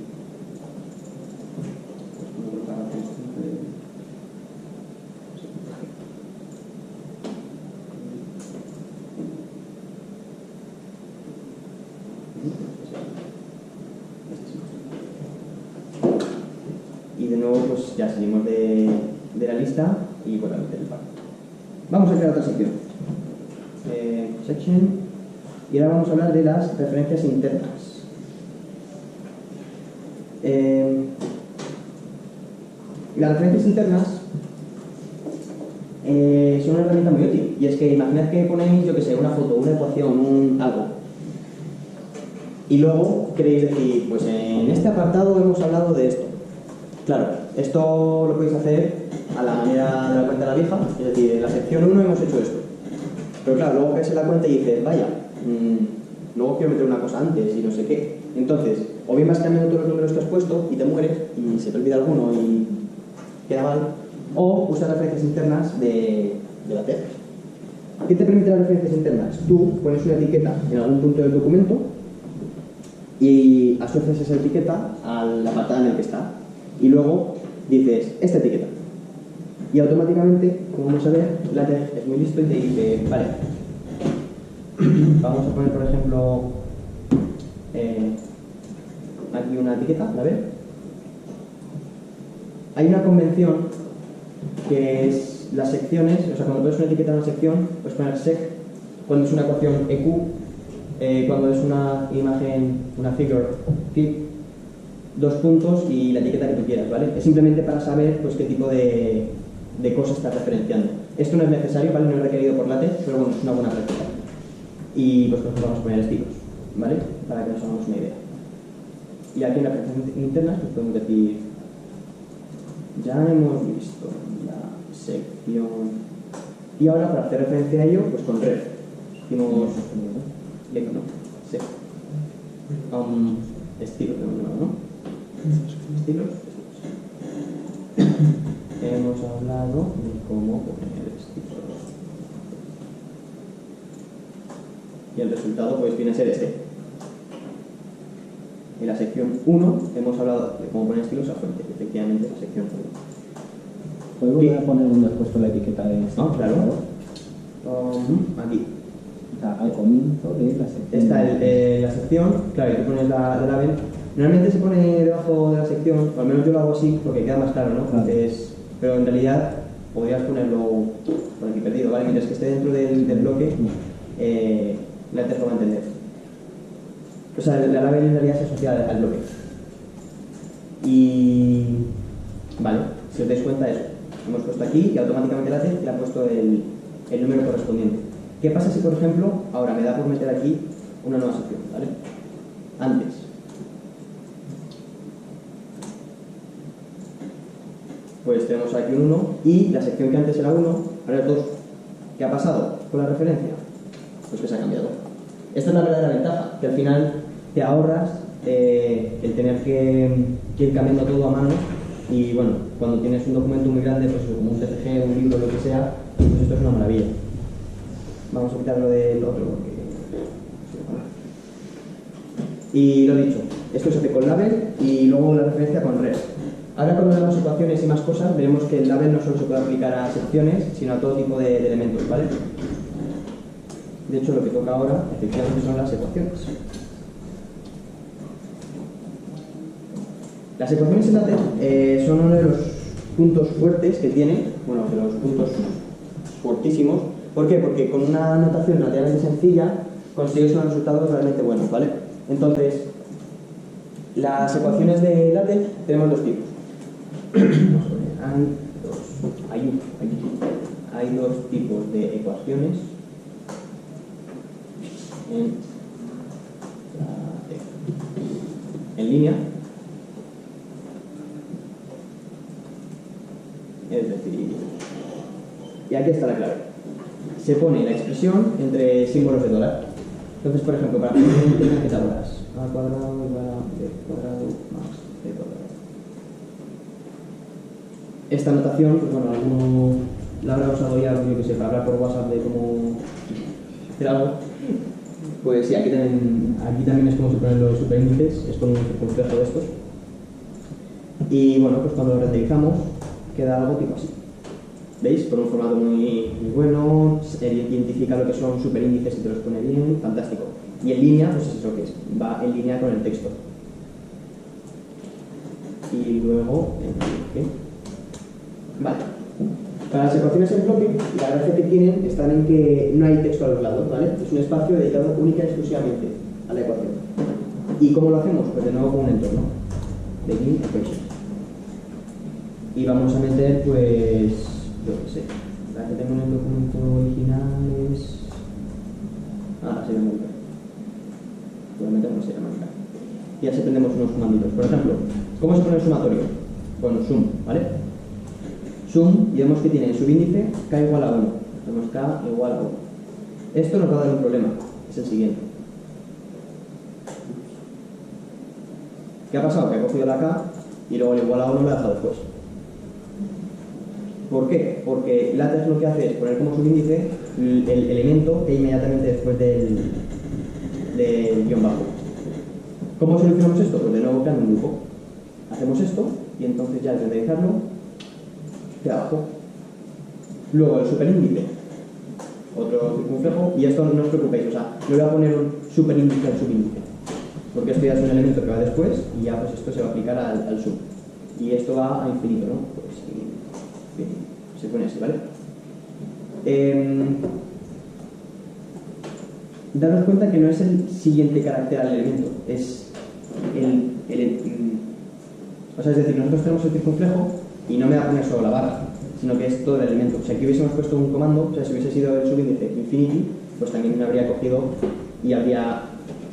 Y de nuevo, pues ya salimos de la lista y vuelvo a meter el par. Vamos a crear otra sección. Section. Y ahora vamos a hablar de las referencias internas. Las referencias internas son una herramienta muy útil. Y es que imaginad que ponéis, yo que sé, una foto, una ecuación, algo. Y luego queréis decir, pues en este apartado hemos hablado de esto. Claro, esto lo podéis hacer a la manera de la cuenta de la vieja, es decir, en la sección 1 hemos hecho esto. Pero claro, luego ves en la cuenta y dices, vaya, luego quiero meter una cosa antes y no sé qué. Entonces, o bien vas cambiando todos los números que has puesto y te mueres y se te olvida alguno y queda mal, o usas referencias internas de la TEG. ¿Qué te permite las referencias internas? Tú pones una etiqueta en algún punto del documento y asocias esa etiqueta al apartado en el que está. Y luego dices, esta etiqueta. Y automáticamente, como vamos a ver, LaTeX es muy listo y te dice, vale, vamos a poner, por ejemplo, aquí una etiqueta, a ver. Hay una convención que es las secciones, o sea, cuando pones una etiqueta en una sección, puedes poner sec, cuando es una ecuación EQ, cuando es una imagen, una figure, fit, 2 puntos y la etiqueta que tú quieras, ¿vale? Es simplemente para saber pues qué tipo de cosas estás referenciando. Esto no es necesario, ¿vale? No es requerido por LaTeX, pero bueno, es una buena práctica. Y pues por ejemplo vamos a poner estilos, ¿vale? Para que nos hagamos una idea. Y aquí en las referencias internas pues podemos decir, ya hemos visto la sección, y ahora para hacer referencia a ello, pues con ref. Decimos, no, sec. Estilos, ¿no? Estilos. Hemos hablado de cómo poner estilos. Y el resultado pues viene a ser este. En la sección 1 hemos hablado de cómo poner estilos a fuente. Efectivamente, la sección 1. ¿Puedo volver a poner donde has puesto la etiqueta de este? Claro. Aquí. Al comienzo de la sección. Está la sección, claro, y tú pones la label. Normalmente se pone debajo de la sección, o al menos yo lo hago así porque queda más claro, ¿no? Claro. Pero en realidad podrías ponerlo por aquí perdido, ¿vale? Mientras que esté dentro del bloque, LaTeX lo va a entender. O sea, la label en realidad se asocia al bloque. Y vale, si os dais cuenta eso, hemos puesto aquí y automáticamente LaTeX le ha puesto el número correspondiente. ¿Qué pasa si, por ejemplo, ahora me da por meter aquí una nueva sección, ¿vale? Antes. Pues tenemos aquí un 1 y la sección que antes era 1, ahora es 2. ¿Qué ha pasado con la referencia? Pues que se ha cambiado. Esta es la verdadera ventaja, que al final te ahorras el tener que ir cambiando todo a mano y bueno, cuando tienes un documento muy grande, pues como un TCG, un libro, lo que sea, pues esto es una maravilla. Vamos a quitarlo del otro porque... Y lo dicho, esto se hace con label y luego la referencia con res. Ahora cuando veamos ecuaciones y más cosas, veremos que el label no solo se puede aplicar a secciones, sino a todo tipo de elementos, ¿vale? De hecho, lo que toca ahora, efectivamente, son las ecuaciones. Las ecuaciones en LaTeX son uno de los puntos fuertes que tiene, bueno, de los puntos fuertísimos. ¿Por qué? Porque con una notación relativamente sencilla consigues unos resultados realmente buenos, ¿vale? Entonces, las ecuaciones de LaTeX tenemos dos tipos. Hay dos tipos de ecuaciones en LaTeX. En línea, es decir, y aquí está la clave. Se pone la expresión entre símbolos de dólar. Entonces, por ejemplo, para poner ¿qué tablas? A cuadrado igual a b cuadrado más b cuadrado. Esta notación, pues bueno, alguno la habrá usado ya, yo que sé, para hablar por WhatsApp de cómo hacer algo. Pues sí, aquí también es como se ponen los superíndices, es con un complejo de estos. Y bueno, pues cuando lo renderizamos, queda algo tipo así. ¿Veis? Con un formato muy bueno, identifica lo que son superíndices y te los pone bien, fantástico. Y en línea, pues es eso que es, va en línea con el texto. Y luego, en bloque. Vale. Para las ecuaciones en bloque, la gracia que tienen está en que no hay texto a los lados, ¿vale? Es un espacio dedicado única y exclusivamente a la ecuación. ¿Y cómo lo hacemos? Pues de nuevo con un entorno. Begin equation. Y vamos a meter, pues, yo qué sé. La que tengo en el documento original es... la serie numérica. Voy a meter una serie numérica. Y así aprendemos unos comanditos. Por ejemplo, ¿cómo se pone el sumatorio? Bueno, sum, ¿vale? Sum, y vemos que tiene en subíndice k igual a 1. Tenemos k igual a 1. Esto nos va a dar un problema. Es el siguiente. ¿Qué ha pasado? Que he cogido la k y luego el igual a 1 lo he dejado después. ¿Por qué? Porque LaTeX lo que hace es poner como subíndice el elemento que hay inmediatamente después del guión bajo. ¿Cómo solucionamos esto? Pues de nuevo creando un grupo. Hacemos esto y entonces ya al renderizarlo queda abajo. Luego el superíndice, otro circunflejo, y esto no os preocupéis, o sea, no voy a poner un superíndice al subíndice, porque esto ya es un elemento que va después y ya pues esto se va a aplicar al sub. Y esto va a infinito, ¿no? Pues bien, se pone así, ¿vale? Daros cuenta que no es el siguiente carácter al elemento, es o sea, es decir, nosotros tenemos el circunflejo y no me va a poner solo la barra, sino que es todo el elemento. Si aquí hubiésemos puesto un comando, o sea, si hubiese sido el subíndice infinity, pues también me habría cogido y se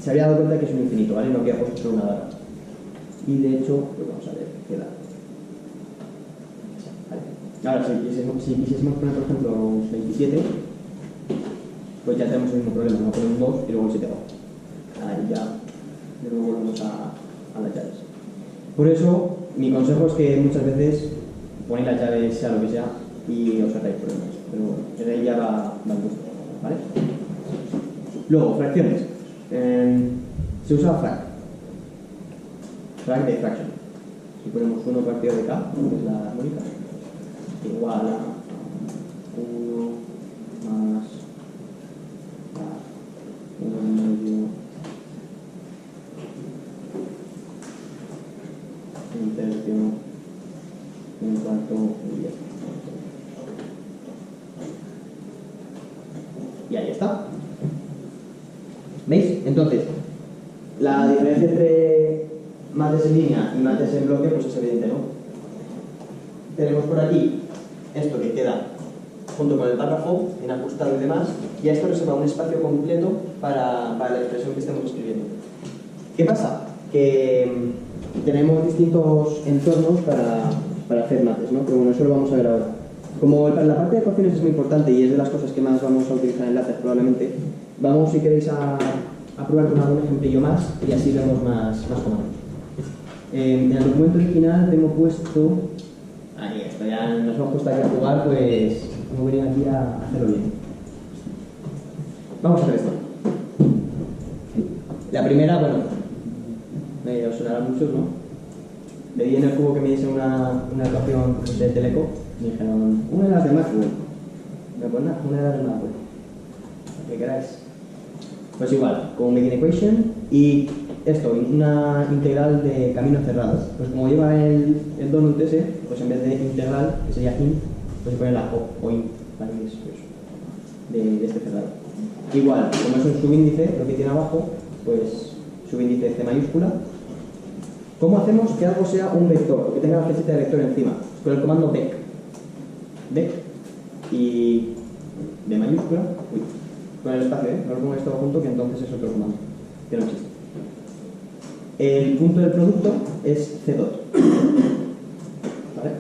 habría dado cuenta que es un infinito, ¿vale? No habría puesto solo una barra. Y de hecho, pues vamos a ver qué da. Ahora, si quisiésemos poner, por ejemplo, un 27, pues ya tenemos el mismo problema, vamos a poner un 2 y luego el 7 abajo. Ahí ya, de nuevo volvemos a las llaves. Por eso, mi consejo es que muchas veces ponéis las llaves sea lo que sea y os ahorráis problemas. Pero bueno, desde ahí ya va el gusto, ¿vale? Luego, fracciones. Se usa frac de fraction. Si ponemos 1 partido de k, que es la armónica, igual a 1 más 1 medio un tercio, un cuarto y 10. Y ahí está. ¿Sí? Entonces, la diferencia entre mates en línea y mates en bloque pues es evidente, ¿no? Tenemos por aquí esto que queda junto con el párrafo, bien ajustado y demás, y a esto reserva un espacio completo para la expresión que estemos escribiendo. ¿Qué pasa? Que tenemos distintos entornos para hacer mates, ¿no? Pero bueno, eso lo vamos a ver ahora. Como la parte de ecuaciones es muy importante y es de las cosas que más vamos a utilizar en LaTeX probablemente, vamos, si queréis, a probar con algún ejemplillo más y así vemos más comandos. En el documento original tengo puesto... Ahí, esto ya nos hemos puesto aquí a jugar, pues hemos venido aquí a hacerlo bien. Vamos a hacer esto. La primera, bueno, me sonará mucho, ¿no? Le di en el cubo que me diese una ecuación de Teleco. Me dijeron, una de las de Maxwell. Pues nada, una de las de Maxwell. Lo que queráis. Pues igual, como Making Equation y esto, una integral de caminos cerrados. Pues como lleva el donut ese, pues en vez de integral, que sería int, pues se pone la o int, ¿vale? Es de este cerrado. Igual, como es un subíndice, lo que tiene abajo, pues subíndice C mayúscula. ¿Cómo hacemos que algo sea un vector, que tenga la flechita de vector encima? Con el comando vec. Vec y de mayúscula, con el espacio, no lo pongo esto junto, que entonces es otro comando, que no existe. El punto del producto es C dot. ¿Vale?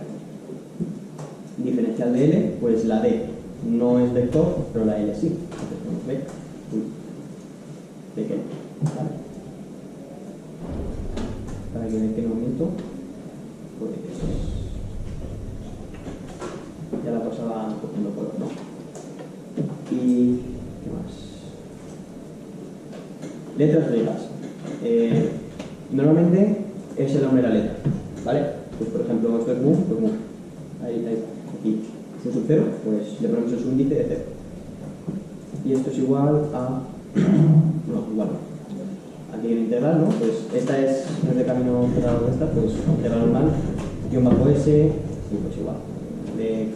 Diferencial de L, pues la D no es vector, pero la L sí. Entonces, vec, de qué, ¿vale? Para que vean qué momento, pues ya la pasaba cogiendo color, ¿no? Y ¿qué más? Letras griegas. Normalmente es el nombre de la letra, ¿vale? Pues por ejemplo, esto es mu, pues mu. Ahí, aquí. Si es un 0, pues le ponemos el subíndice de 0. Y esto es igual a... no, igual no. Aquí en integral, ¿no? Pues esta es, en vez de camino cerrado de esta, pues integral normal, guión bajo S, y pues igual. De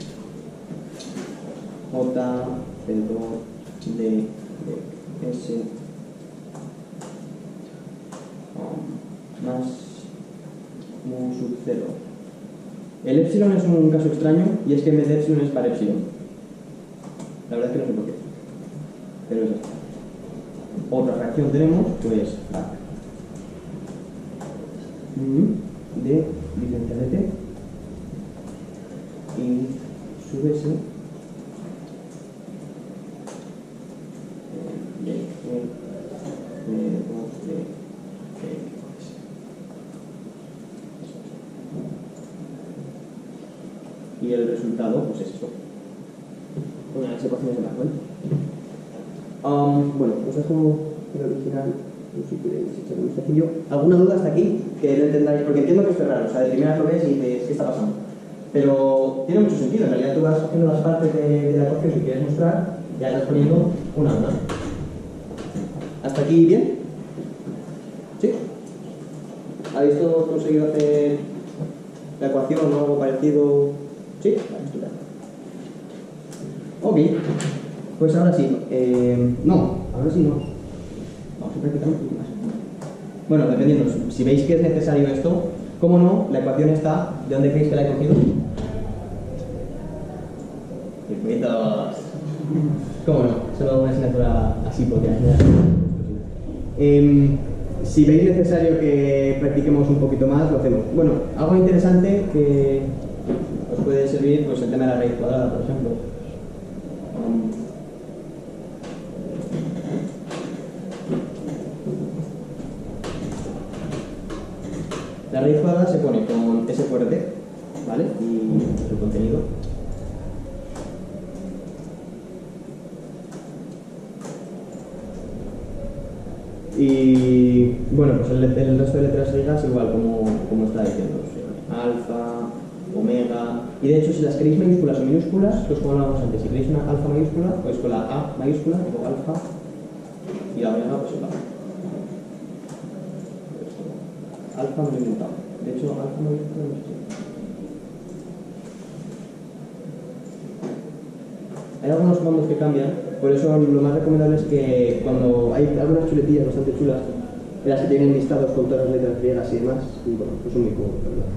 J, D, S, más mu sub 0. El epsilon es un caso extraño, y es que en vez de epsilon es para epsilon. La verdad es que no sé por qué, pero es así. Otra fracción tenemos, pues frac de diferencial de t y sub s y el resultado, pues es eso. Una de las ecuaciones de Maxwell. Bueno, pues es como el original, si queréis echarle un vistacillo. ¿Alguna duda hasta aquí? Que no entendáis, porque entiendo que esto es raro, o sea, de primera lo ves y dices, ¿qué está pasando? Pero tiene mucho sentido, en realidad tú vas haciendo las partes de la ecuación que quieres mostrar, ya estás poniendo una a una. ¿Hasta aquí bien? ¿Sí? ¿Habéis todos conseguido hacer la ecuación o algo parecido? ¿Sí? Vale, estupendo. Ok. Pues ahora sí. No, ahora sí no. Vamos a practicar un poquito más. Bueno, dependiendo. Si veis que es necesario esto, ¿cómo no? La ecuación está... ¿De dónde creéis que la he cogido? Circuitos. ¿Cómo no? Solo una asignatura así porque si veis necesario que practiquemos un poquito más, lo hacemos. Bueno, algo interesante que os puede servir, pues el tema de la raíz cuadrada, por ejemplo. La raíz cuadrada se pone con S por D, ¿vale? Y su contenido. Y bueno, pues el resto de letras griegas igual, como está diciendo. Alfa, omega. Y de hecho, si las queréis mayúsculas o minúsculas, pues como hablábamos antes, si queréis una alfa mayúscula, pues con la A mayúscula, luego alfa, y la omega, pues igual. Alfa me lo he inventado. De hecho, alfa mayúscula no sé si. Hay algunos comandos que cambian, por eso lo más recomendable es que cuando hay algunas chuletillas bastante chulas, en las que tienen listados con todas las letras griegas y demás, y bueno, pues son muy cómodos, la verdad.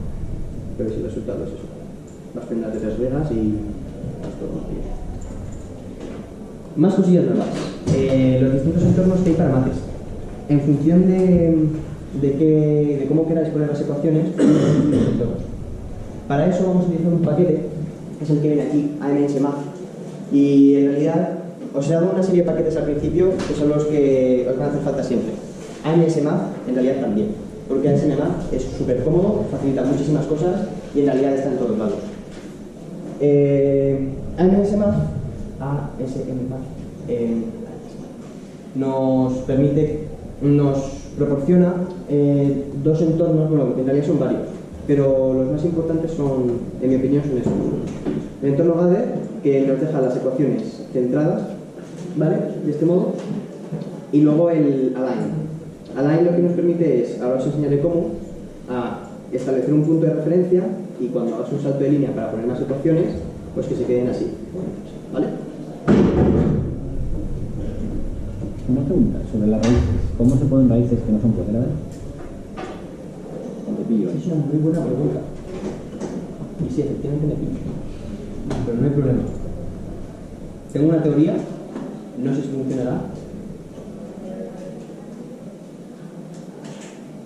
Pero si el resultado es eso. Las prendas de 3 griegas y esto más bien. Más cosillas nuevas. Los distintos entornos que hay para mates. En función de cómo queráis poner las ecuaciones, los entornos. Para eso vamos a utilizar un paquete, que es el que viene aquí, AMSMath. Y en realidad os he dado una serie de paquetes al principio que son los que os van a hacer falta siempre. AMSMath en realidad también, porque AMSMath es súper cómodo, facilita muchísimas cosas y en realidad está en todos lados. AMSMath nos proporciona dos entornos, bueno, en realidad son varios, pero los más importantes son, en mi opinión, son estos. El entorno Gather, que nos deja las ecuaciones centradas, ¿vale? De este modo. Y luego el Align. Align lo que nos permite es, ahora os enseñaré cómo, establecer un punto de referencia y cuando hagas un salto de línea para poner más ecuaciones, pues que se queden así, ¿vale? Una pregunta sobre las raíces. ¿Cómo se ponen raíces que no son cuadradas? Es una muy buena pregunta. Y sí, efectivamente me pillo. Pero no hay problema. Tengo una teoría, no sé si funcionará.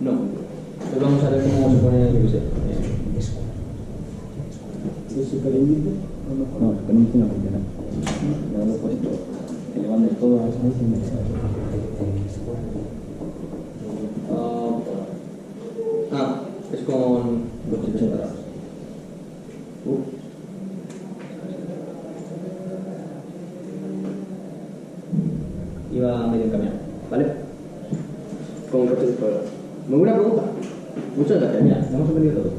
No. Pues vamos a ver cómo se pone, yo qué sé. ¿Es superíndice? No, superíndice no funciona. Ya lo he puesto. Elevando todo a las raíces y es con los chicos separados. Iba medio encaminado, ¿vale? Con coches cuadrados. Muy buena pregunta. Muchas gracias, mira, hemos aprendido todo.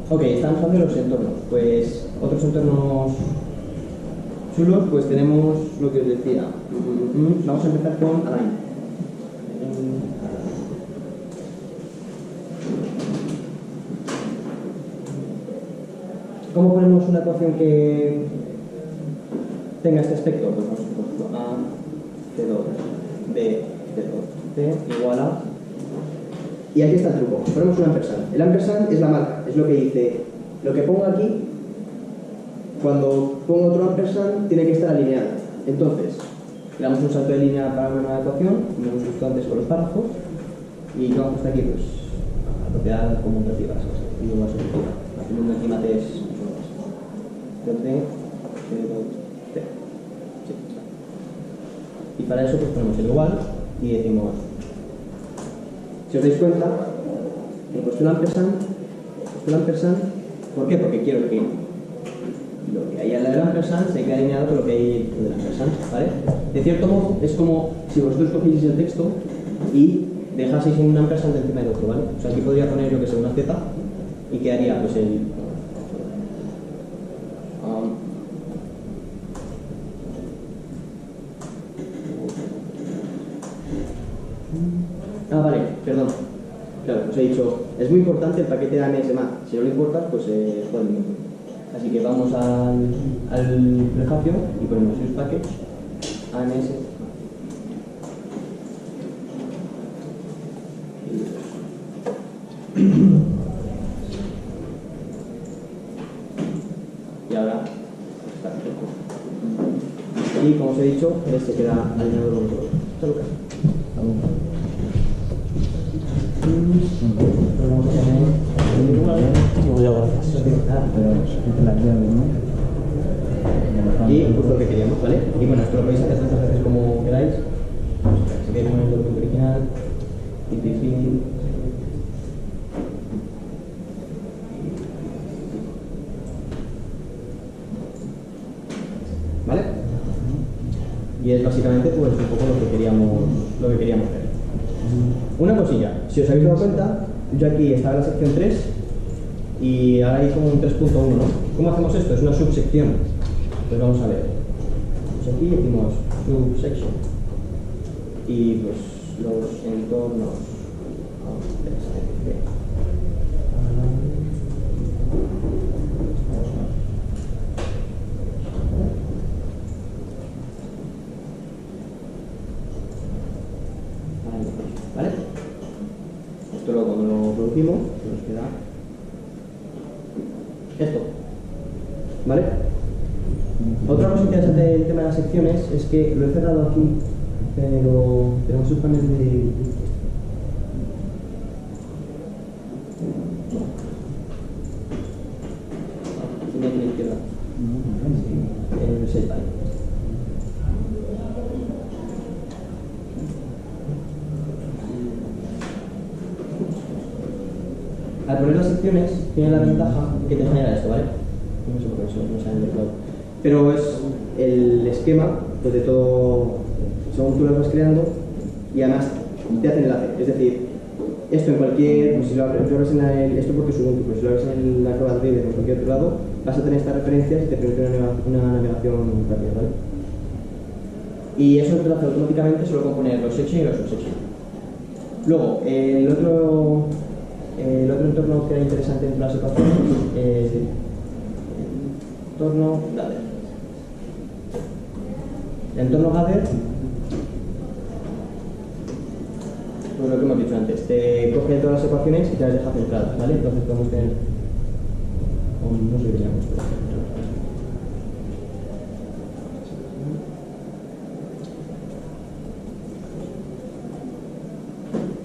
Ok, estamos hablando de los entornos. Pues otros entornos chulos, pues tenemos lo que os decía. Vamos a empezar con Align. ¿Cómo ponemos una ecuación que tenga este aspecto? Pues vamos a A, C2, B, C2, C igual a... Y aquí está el truco. Ponemos un ampersand. El ampersand es la marca, es lo que dice. Lo que pongo aquí, cuando pongo otro ampersand, tiene que estar alineado. Entonces, le damos un salto de línea para una nueva ecuación, como hemos visto antes con los párrafos, y ¿qué vamos a estar aquí? Pues la propiedad conmutativa, y luego asuntiva. Haciendo aquí mates C2, C2, C. Sí. Y para eso pues ponemos el igual y decimos, si os dais cuenta, he puesto el ampersand, ¿por qué? Porque quiero que lo que hay al lado del ampersand se quede alineado con lo que hay dentro del ampersand, ¿vale? De cierto modo, es como si vosotros cogieseis el texto y dejaseis un ampersand encima del otro, ¿vale? O sea, aquí podría poner yo que sé una Z y quedaría pues el... vale, perdón. Claro, os he dicho, es muy importante el paquete de AMSMath. Si no le importa, pues joder. Así que vamos al prefacio y ponemos use package AMS. Y ahora está perfecto. Y como os he dicho, se queda alineado con todo. Saludos. Y justo lo que queríamos, ¿vale? Y bueno, esto lo podéis hacer tantas veces como queráis. Si queréis poner el documento original, imprimir. ¿Vale? Y es básicamente pues un poco lo que queríamos ver. Una cosilla, si os habéis dado cuenta, yo aquí estaba en la sección 3 y ahora hay como un 3.1, ¿no? ¿Cómo hacemos esto? Es una subsección. Pues vamos a ver. Pues aquí decimos subsection y pues los entornos. cuando lo producimos, pues nos queda esto. ¿Vale? Otra cosa interesante del tema de las secciones es que lo he cerrado aquí, pero tenemos un panel de... Aquí a la izquierda. El set ahí. Al poner las secciones tiene la ventaja que te genera esto, ¿vale? No sé por qué eso no sale del cloud. Pero es el esquema pues, de todo, según tú lo vas creando, y además te hace enlace. Es decir, esto en cualquier, pues si lo abres en esto porque es Ubuntu, pues si lo abres en la Acrobat Reader o en cualquier otro lado, vas a tener estas referencias y te permite una navegación rápida, ¿vale? Y eso te lo hace automáticamente solo con poner los section y los subsection. Luego, el otro entorno que era interesante dentro de las ecuaciones es el entorno Gather. El entorno Gather, pues lo que hemos dicho antes, te coge todas las ecuaciones y te las deja centradas, ¿vale? Entonces podemos tener, no sé qué llamamos, por ejemplo.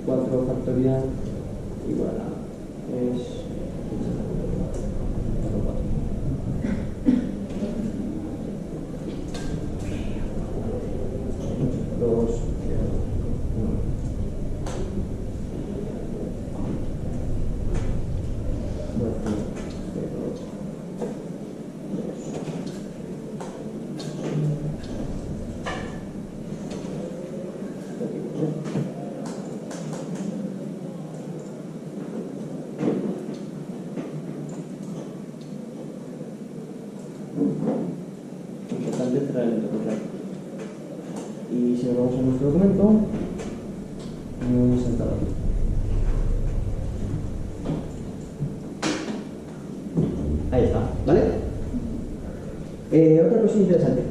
4 factorial igual a es 2 importante cerrar el entorno. Y si nos vamos a nuestro documento, vamos a saltar aquí. Ahí está, ¿vale? Otra cosa interesante.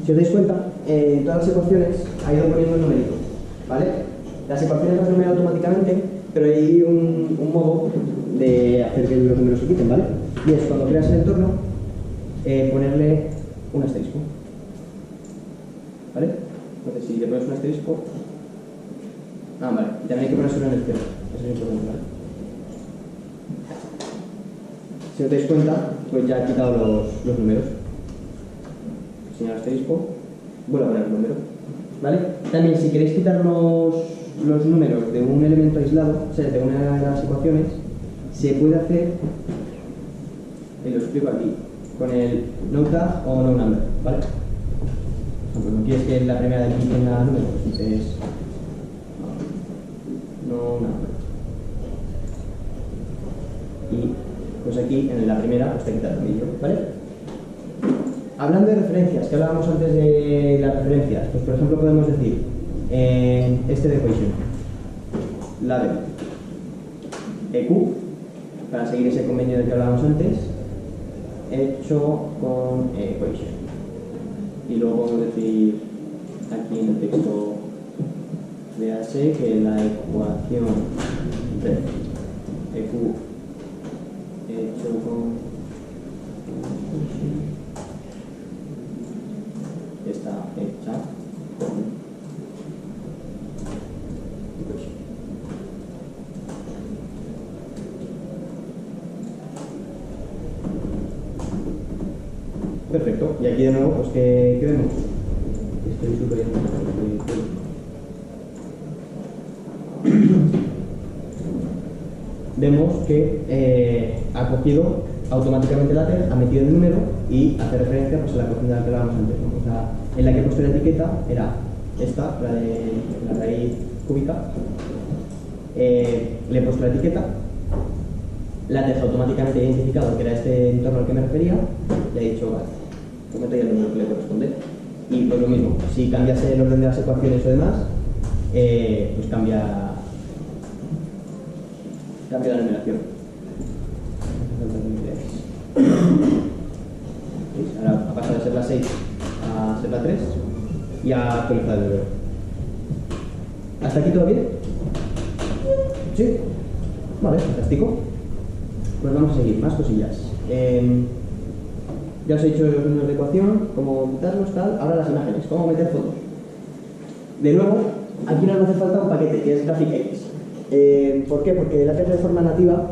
Si os dais cuenta, en todas las ecuaciones ha ido poniendo un numerito, ¿vale? Las ecuaciones las numeran automáticamente, pero hay un modo de hacer que los números se quiten, ¿vale? Y es cuando creas el entorno, ponerle un asterisco, ¿vale? Entonces si le pones un asterisco, vale, y también hay que ponérselo en el cero, eso es importante, ¿vale? Si os dais cuenta, pues ya he quitado los números. Señal asterisco, vuelvo a poner el número, ¿vale? También si queréis quitar los números de un elemento aislado, o sea, de una de las ecuaciones, se puede hacer, y lo explico aquí, con el no tag o no number, ¿vale? Por ejemplo, no quieres que la primera de aquí tenga número, pues dices no number. Y pues aquí en la primera pues te quita el vídeo, ¿vale? Hablando de referencias, que hablábamos antes de las referencias, pues por ejemplo podemos decir este de equation, label EQ, para seguir ese convenio del que hablábamos antes, hecho con equation. Y luego podemos decir aquí en el texto, véase que la ecuación de EQ hecho con está hecha con equation. Perfecto, y aquí de nuevo, pues ¿qué vemos? Estoy subrayando. Vemos que ha cogido automáticamente la tag, ha metido el número y hace referencia pues, a la ecuación de la que hablábamos antes, ¿no? O sea, en la que he puesto la etiqueta era esta, la de la raíz cúbica. Le he puesto la etiqueta, la tag automáticamente ha identificado que era este entorno al que me refería, le he dicho, vale, pues meto ya el número que le corresponde. Y pues lo mismo, si cambias el orden de las ecuaciones o demás, pues cambia la numeración. Ahora ha pasado de ser la 6 a ser la 3 y ha actualizado el número. ¿Hasta aquí todo bien? ¿Sí? Vale, fantástico. Pues vamos a seguir, más cosillas. Ya os he dicho los números de ecuación, cómo quitarlos, tal. Ahora las imágenes, cómo meter fotos. De nuevo, aquí nos hace falta un paquete que es GraphicX. ¿Por qué? Porque el APK de forma nativa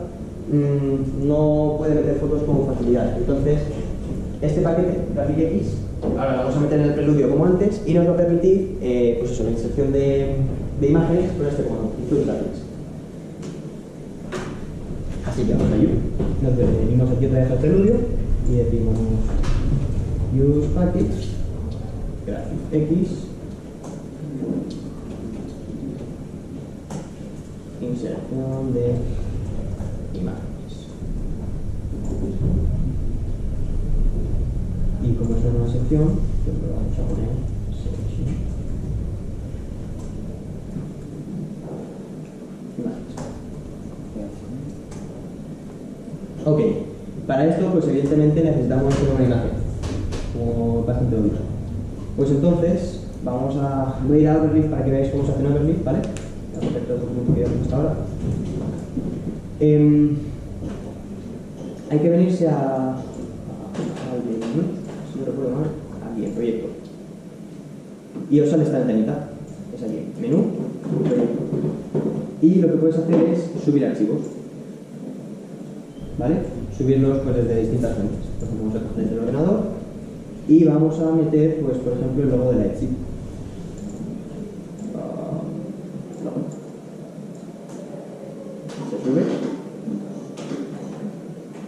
no puede meter fotos con facilidad. Entonces, este paquete, GraphicX, ahora lo vamos a meter en el preludio como antes y nos va a permitir pues eso, la inserción de imágenes con este comando, include graphics. Así que vamos a ello. Nos venimos aquí otra vez al preludio y decimos use package GraphicX inserción de imágenes. Y como es una nueva sección, pues lo vamos a poner section imágenes. Ok, para esto pues evidentemente necesitamos una imagen, como bastante obvio. Pues entonces voy a ir a Overleaf para que veáis cómo se hace en Overleaf, ¿vale? Voy a hacer todo el documento que hemos hasta ahora. Hay que venirse a si no recuerdo mal, aquí en proyecto. Y os sale esta ventanita, es aquí, menú, proyecto. Y lo que puedes hacer es subir archivos, ¿vale? Subirlos pues desde distintas fuentes. Por ejemplo, vamos a coger desde el ordenador y vamos a meter, pues por ejemplo, el logo de la Etsy. Se sube.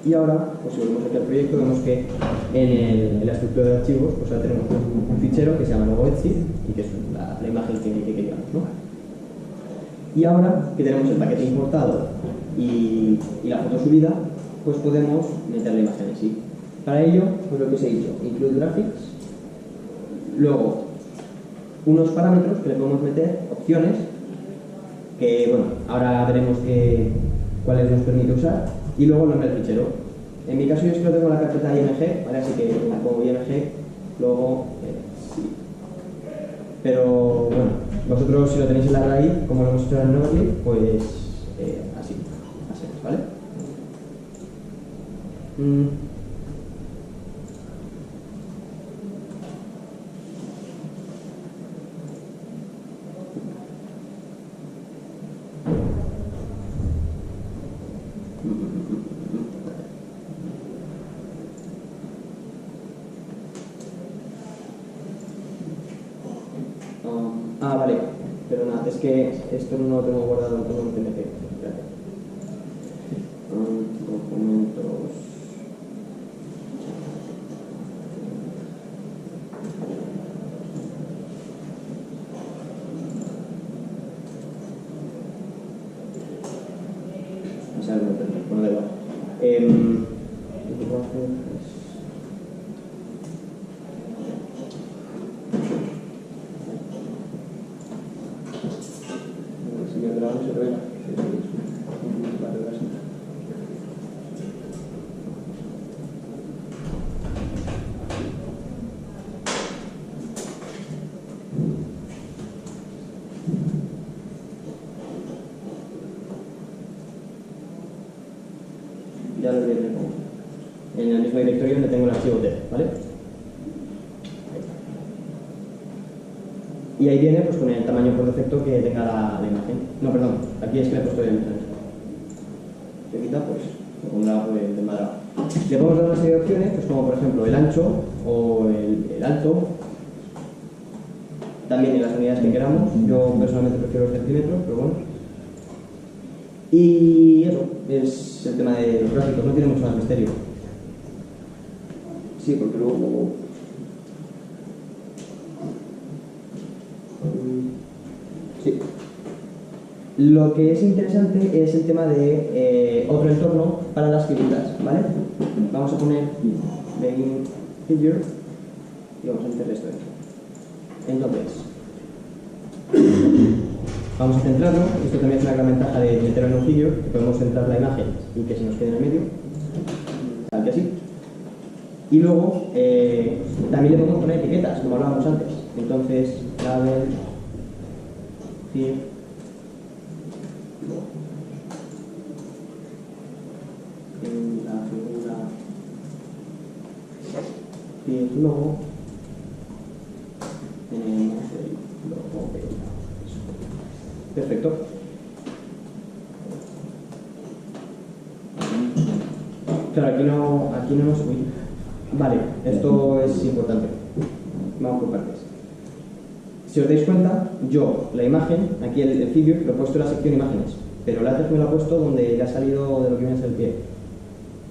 Y ahora, pues si volvemos aquí al proyecto, vemos que en la estructura de archivos pues ahora tenemos un fichero que se llama logo Etsy y que es la imagen que queríamos, ¿no? Y ahora que tenemos el paquete importado y la foto subida, pues podemos meter la imagen en sí. Para ello, pues lo que os he dicho, include graphics, luego unos parámetros que le podemos meter, opciones, que bueno, ahora veremos cuáles nos permite usar, y luego el nombre del fichero. En mi caso yo es que lo tengo en la carpeta IMG, ¿vale? Así que pongo IMG, luego sí. Pero bueno, vosotros si lo tenéis en la raíz, como lo hemos hecho en Overleaf, pues así, ¿vale? Vale, pero nada, es que esto no lo tengo guardado en todo el TNT. Documentos. No sé, bueno, da igual. Lo que puedo hacer es... Ya lo veré en el mismo directorio donde tengo el archivo TED, ¿vale? Y ahí viene pues con el tamaño por defecto que tenga la imagen. No, perdón, aquí es que le he puesto el se quita, pues lo pondrá pues, de madera. Le podemos dar una serie de opciones, pues como por ejemplo el ancho o el alto, también en las unidades que queramos. Yo personalmente prefiero los centímetros, pero bueno. Y eso es el tema de los gráficos, no tiene mucho más misterio. Sí, porque luego... Sí. Lo que es interesante es el tema de otro entorno para las figuras, ¿vale? Vamos a poner begin figure y vamos a meter esto dentro. Entonces, vamos a centrarlo. Esto también es una gran ventaja de meterlo en un figure, que podemos centrar la imagen y que se nos quede en el medio, tal que así. Y luego también le podemos poner etiquetas, como hablábamos antes. Entonces, label, here, En la figura y luego tenemos el logo de la... Perfecto. Claro, aquí no nos... Uy. Vale, esto es importante. Vamos por partes. Si os dais cuenta, yo, la imagen, aquí el figure, lo he puesto en la sección imágenes, pero LaTeX me lo ha puesto donde le ha salido de lo que viene a ser el pie.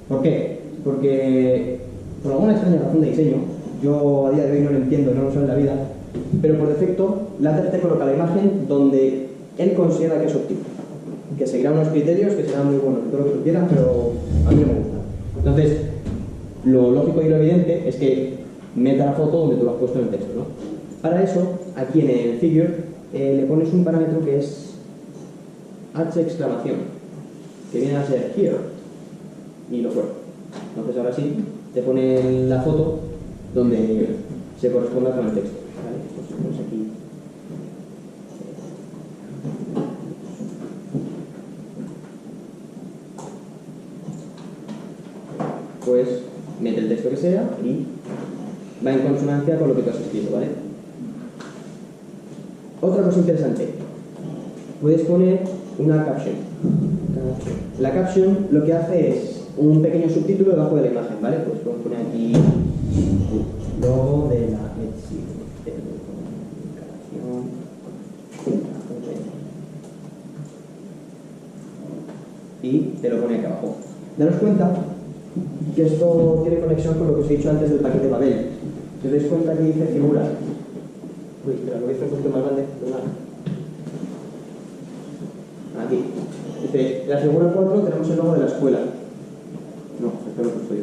¿Por qué? Porque, por alguna extraña razón de diseño, yo a día de hoy no lo entiendo, no lo sé en la vida, pero por defecto, LaTeX te coloca la imagen donde él considera que es óptimo. Que seguirá unos criterios que serán muy buenos, todo lo que tú quieras, pero a mí no me gusta. Entonces, lo lógico y lo evidente es que meta la foto donde tú lo has puesto en el texto, ¿no? Para eso, aquí en el figure, le pones un parámetro que es H exclamación, que viene a ser here, y lo fuera. Entonces ahora sí, te pone la foto donde se corresponda con el texto, ¿vale? Pues ponemos aquí. Pues mete el texto que sea y va en consonancia con lo que tú has escrito, ¿vale? Otra cosa interesante, puedes poner una caption. La caption lo que hace es un pequeño subtítulo debajo de la imagen, ¿vale? Pues podemos poner aquí logo de la Etsy. Y te lo pone aquí abajo. Daros cuenta que esto tiene conexión con lo que os he dicho antes del paquete Babel. Si os dais cuenta que dice figura. Uy, espera, lo voy a hacer un poquito más grande. Aquí. Dice, en la figura 4 tenemos el logo de la escuela. No, esto lo he puesto yo.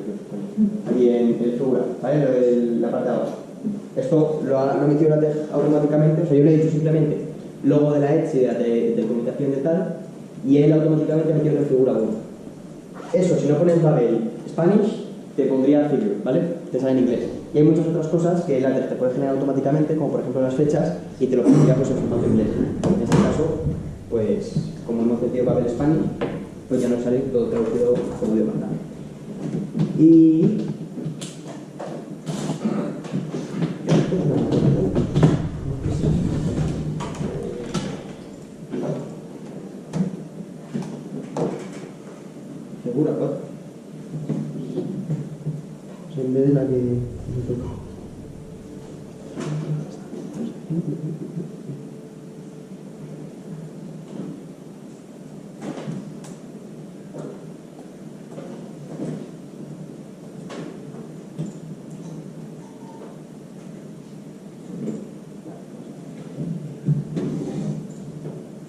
Aquí en el figura, ¿vale? Lo de la parte de abajo. Esto lo ha metido LaTeX automáticamente, o sea, yo le he dicho simplemente logo de la Etsy, de la telecomunicación de tal, y él automáticamente ha metido en figura 1. Eso, si no pones Babel Spanish, te pondría figure, ¿vale? Te sale en inglés. Y hay muchas otras cosas que LaTeX te puede generar automáticamente, como por ejemplo las fechas, y te lo pondría pues en formato inglés. En este caso, pues como hemos metido Babel Spanish, pues ya nos sale todo traducido como Dios manda. Y figura 4. En vez de la que me toca.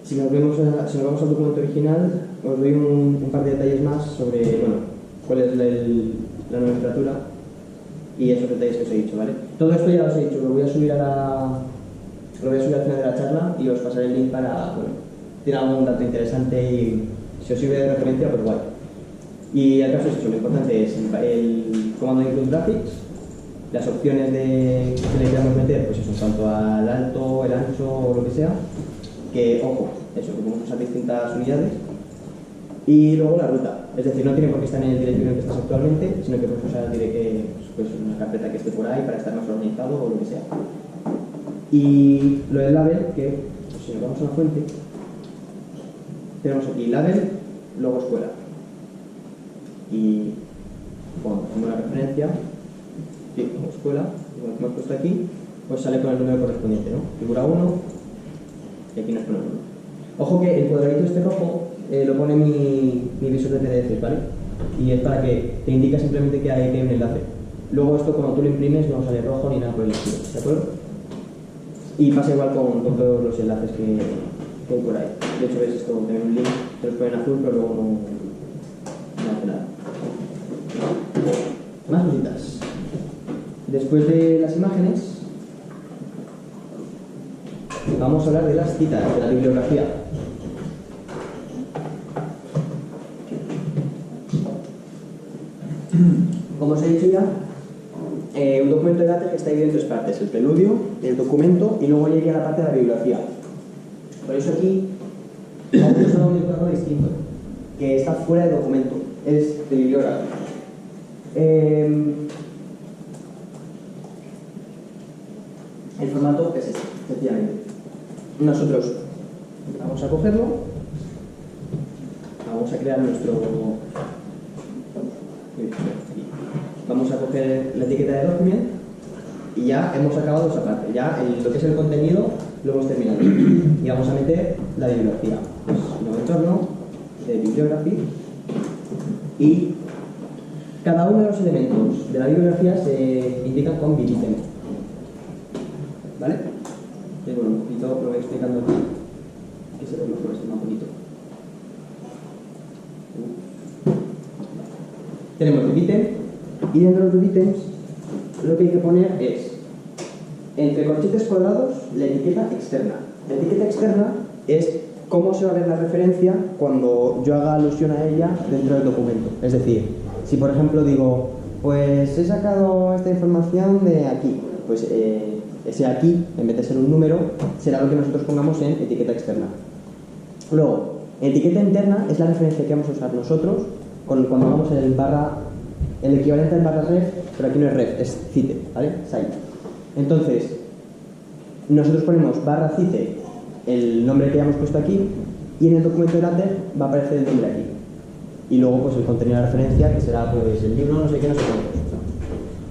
Si nos vamos al documento original, os doy un par de detalles más sobre, bueno, cuál es la nomenclatura y esos detalles que os he dicho, ¿vale? Todo esto ya os he dicho, lo voy a subir al final de la charla y os pasaré el link para, bueno, tiene algún dato interesante y si os sirve de referencia, pues guay. Y el caso es eso, lo importante es el comando de include graphics, las opciones que le queramos meter, pues eso, en cuanto al alto, el ancho o lo que sea, que, ojo, eso, que podemos usar distintas unidades, y luego la ruta, es decir, no tiene por qué estar en el directorio en el que estás actualmente, sino que puedes usar pues, una carpeta que esté por ahí para estar más organizado o lo que sea. Y lo del label, que pues, si nos vamos a la fuente, tenemos aquí label, luego escuela. Y cuando hacemos la referencia, sí, como escuela, como hemos puesto aquí, pues sale con el número correspondiente, ¿no? Figura 1. Y aquí nos pone 1. Ojo que el cuadradito este rojo lo pone mi visor de PDF, ¿vale? Y es para que te indica simplemente que hay un enlace. Luego esto cuando tú lo imprimes no sale rojo ni nada por el estilo, ¿de acuerdo? Y pasa igual con todos los enlaces que hay por ahí. De hecho ves esto, tener un link, te los pone en azul, pero luego no hace nada. Más cositas. Después de las imágenes, vamos a hablar de las citas, de la bibliografía. Como os he dicho ya, un documento de LaTeX está dividido en 3 partes: el preludio, el documento y luego llegaría la parte de la bibliografía. Por eso aquí vamos a usar un entorno distinto, que está fuera de documento, es de bibliografía. El formato es este, efectivamente. Nosotros vamos a cogerlo, vamos a crear nuestro... Vamos a coger la etiqueta de document y ya hemos acabado esa parte. Ya lo que es el contenido lo hemos terminado. Y vamos a meter la bibliografía. Pues nuevo entorno de bibliografía. Y cada uno de los elementos de la bibliografía se indican con biblitem. ¿Vale? Y bueno, un poquito lo voy explicando aquí. Que se ve mejor este más bonito. Tenemos el biblitem. Y dentro de los ítems lo que hay que poner es, entre corchetes cuadrados, la etiqueta externa. La etiqueta externa es cómo se va a ver la referencia cuando yo haga alusión a ella dentro del documento. Es decir, si por ejemplo digo, pues he sacado esta información de aquí, pues ese aquí, en vez de ser un número, será lo que nosotros pongamos en etiqueta externa. Luego, etiqueta interna es la referencia que vamos a usar nosotros cuando hagamos el equivalente al barra ref, pero aquí no es ref, es cite, ¿vale? Cite. Entonces, nosotros ponemos barra cite, el nombre que hayamos puesto aquí, y en el documento de LaTeX va a aparecer el nombre aquí. Y luego, pues el contenido de la referencia, que será pues el libro, no sé qué, no sé cuántos.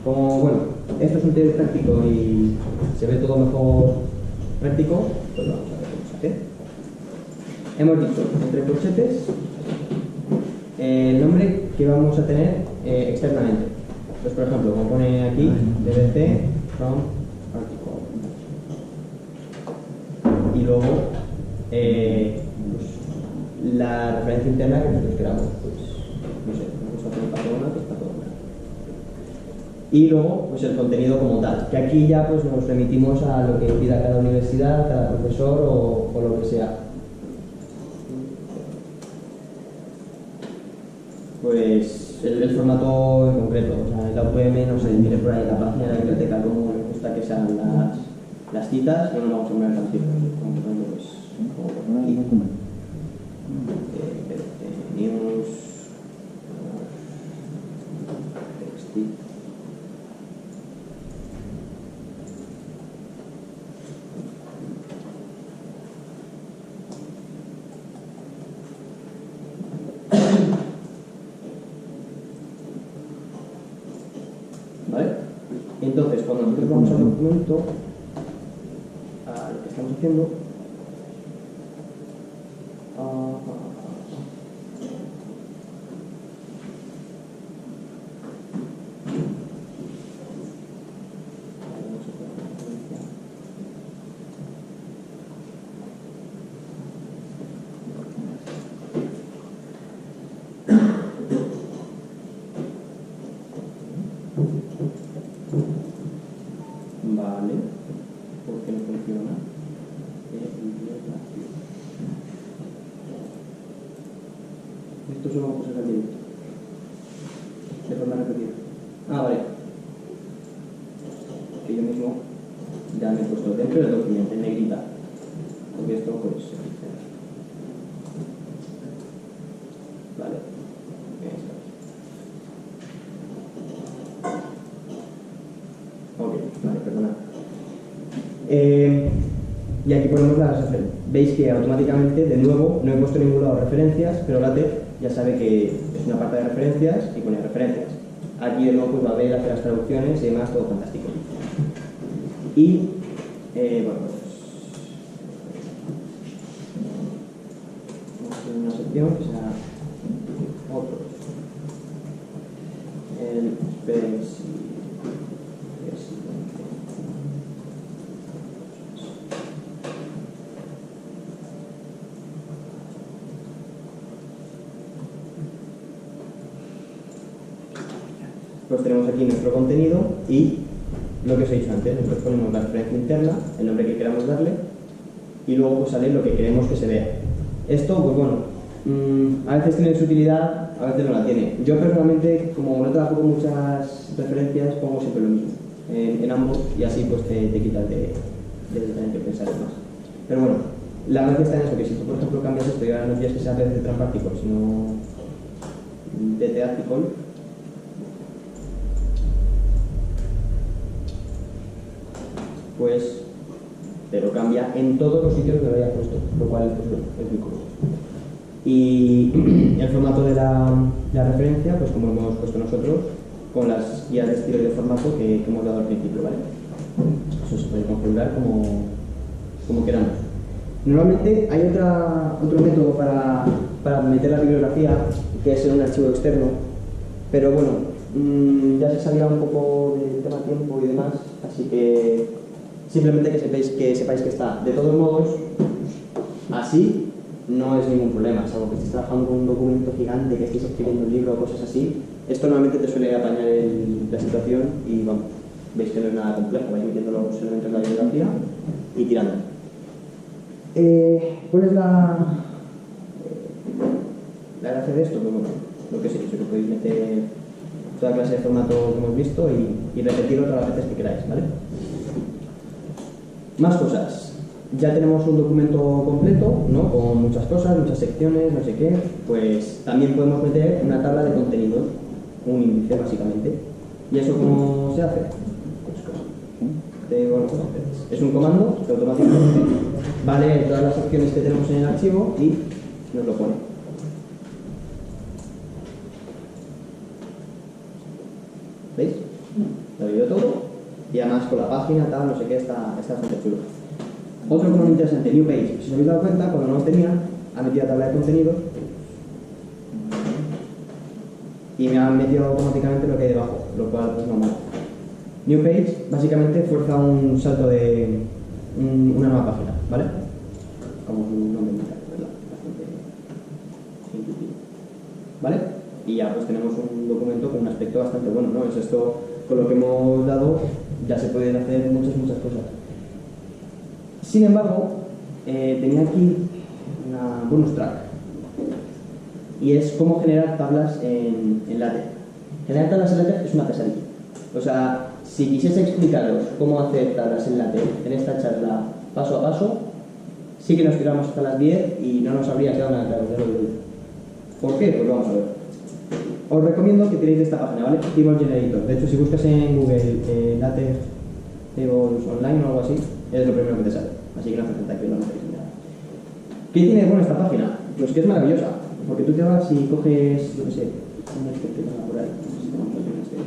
Como, bueno, esto es un test práctico y se ve todo mejor práctico, pues vamos a ver cómo se hace. Hemos dicho, entre corchetes, el nombre que vamos a tener externamente. Pues por ejemplo, como pone aquí, dbc from article. Y luego pues, la referencia interna que nosotros queramos. Pues no sé, vamos a poner patrona, pues patrona. Y luego pues el contenido como tal, que aquí ya pues nos remitimos a lo que pida cada universidad, cada profesor o lo que sea. Pues el formato en concreto, o sea, la UPM, no sé, mire por ahí la página de la biblioteca cómo le gusta que sean las citas, no nos vamos a poner las citas, como pues, como aquí, news, textil. ¿Vale? Entonces, cuando nosotros vamos al documento, a lo que estamos haciendo, vale, ¿por qué no funciona? Esto solo vamos a sacar de forma repetida. Vale. Que yo mismo ya me he puesto dentro del documento en negrita. Porque esto pues se dice. Vale. Ok, vale, perdona. Y aquí ponemos las referencias. Veis que automáticamente, de nuevo, no he puesto en ningún lado referencias, pero LaTeX ya sabe que es una parte de referencias y pone referencias. Aquí de nuevo pues va a ver, hacer las traducciones y demás, todo fantástico. Y, bueno, pues vamos a hacer una sección que será otros. El presidente. Pues tenemos aquí nuestro contenido y lo que os he dicho antes, nosotros ponemos la referencia interna, el nombre que queramos darle y luego pues sale lo que queremos que se vea. Esto, pues bueno, a veces tiene su utilidad, a veces no la tiene. Yo personalmente, como no trabajo con muchas referencias, pongo siempre lo mismo en ambos y así pues te quitas de tener que pensar más. Pero bueno, la gracia está en eso, que si tú por ejemplo cambias esto esto ya no tienes que ser de Tran Particle, sino DT Article. Pues te lo cambia en todos los sitios que lo hayas puesto, lo cual pues, es muy cómodo. Y el formato de la referencia, pues como hemos puesto nosotros, con las guías de estilo y de formato que hemos dado al principio, ¿vale? Eso se puede configurar como queramos. Normalmente hay otro método para meter la bibliografía, que es en un archivo externo, pero bueno, ya se sabía un poco del tema tiempo y demás, así que simplemente que sepáis que está. De todos modos, así no es ningún problema, salvo que estéis trabajando con un documento gigante, que estéis escribiendo un libro o cosas así. Esto normalmente te suele apañar la situación y vamos, veis que no es nada complejo, vais metiendo los elementos de la bibliografía y tirando. ¿Cuál es la gracia de esto? Pues bueno, lo que sé, que podéis meter toda clase de formato que hemos visto y repetirlo todas las veces que queráis, ¿vale? Más cosas. Ya tenemos un documento completo, ¿no? Con muchas cosas, muchas secciones, no sé qué. Pues también podemos meter una tabla de contenidos, un índice básicamente. ¿Y eso cómo se hace? Pues es un comando que automáticamente va a leer todas las secciones que tenemos en el archivo y nos lo pone. ¿Veis? Lo he leído todo y además con la página, tal, no sé qué, está bastante chulo. Otro comando interesante, New Page. Si os habéis dado cuenta, cuando no lo tenía, ha metido la tabla de contenidos y me ha metido automáticamente lo que hay debajo, lo cual pues no mola. New Page básicamente fuerza un salto de una nueva página, ¿vale? Como su nombre indica, ¿verdad? Bastante intuitivo. ¿Vale? Y ya pues tenemos un documento con un aspecto bastante bueno, ¿no? Es esto, con lo que hemos dado, ya se pueden hacer muchas cosas. Sin embargo, tenía aquí una bonus track y es cómo generar tablas en LaTeX. Generar tablas en LaTeX es una pesadilla. O sea, si quisiese explicaros cómo hacer tablas en LaTeX en esta charla paso a paso, sí que nos tiramos hasta las 10 y no nos habría quedado nada claro. ¿Por qué? Pues vamos a ver. Os recomiendo que tiréis de esta página, ¿vale? Table Generator. De hecho, si buscas en Google LaTeX Tables Online o algo así, es lo primero que te sale. Así que no hace falta que lo notéis ni nada. ¿Qué tiene de bueno esta página? Pues que es maravillosa. Porque tú te vas y coges, yo qué sé, una que tenga por ahí. No sé si tenemos aquí una serie.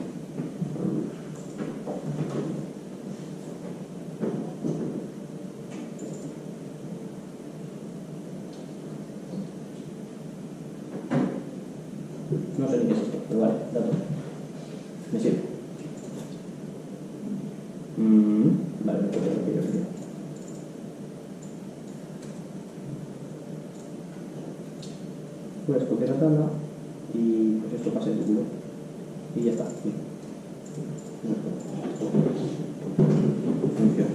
No sé ni qué es esto, pero vale, datos. Me sirve. Vale, me quedo. Puedes copiar la tabla y pues esto pasa el título y ya está. Sí. Funciona.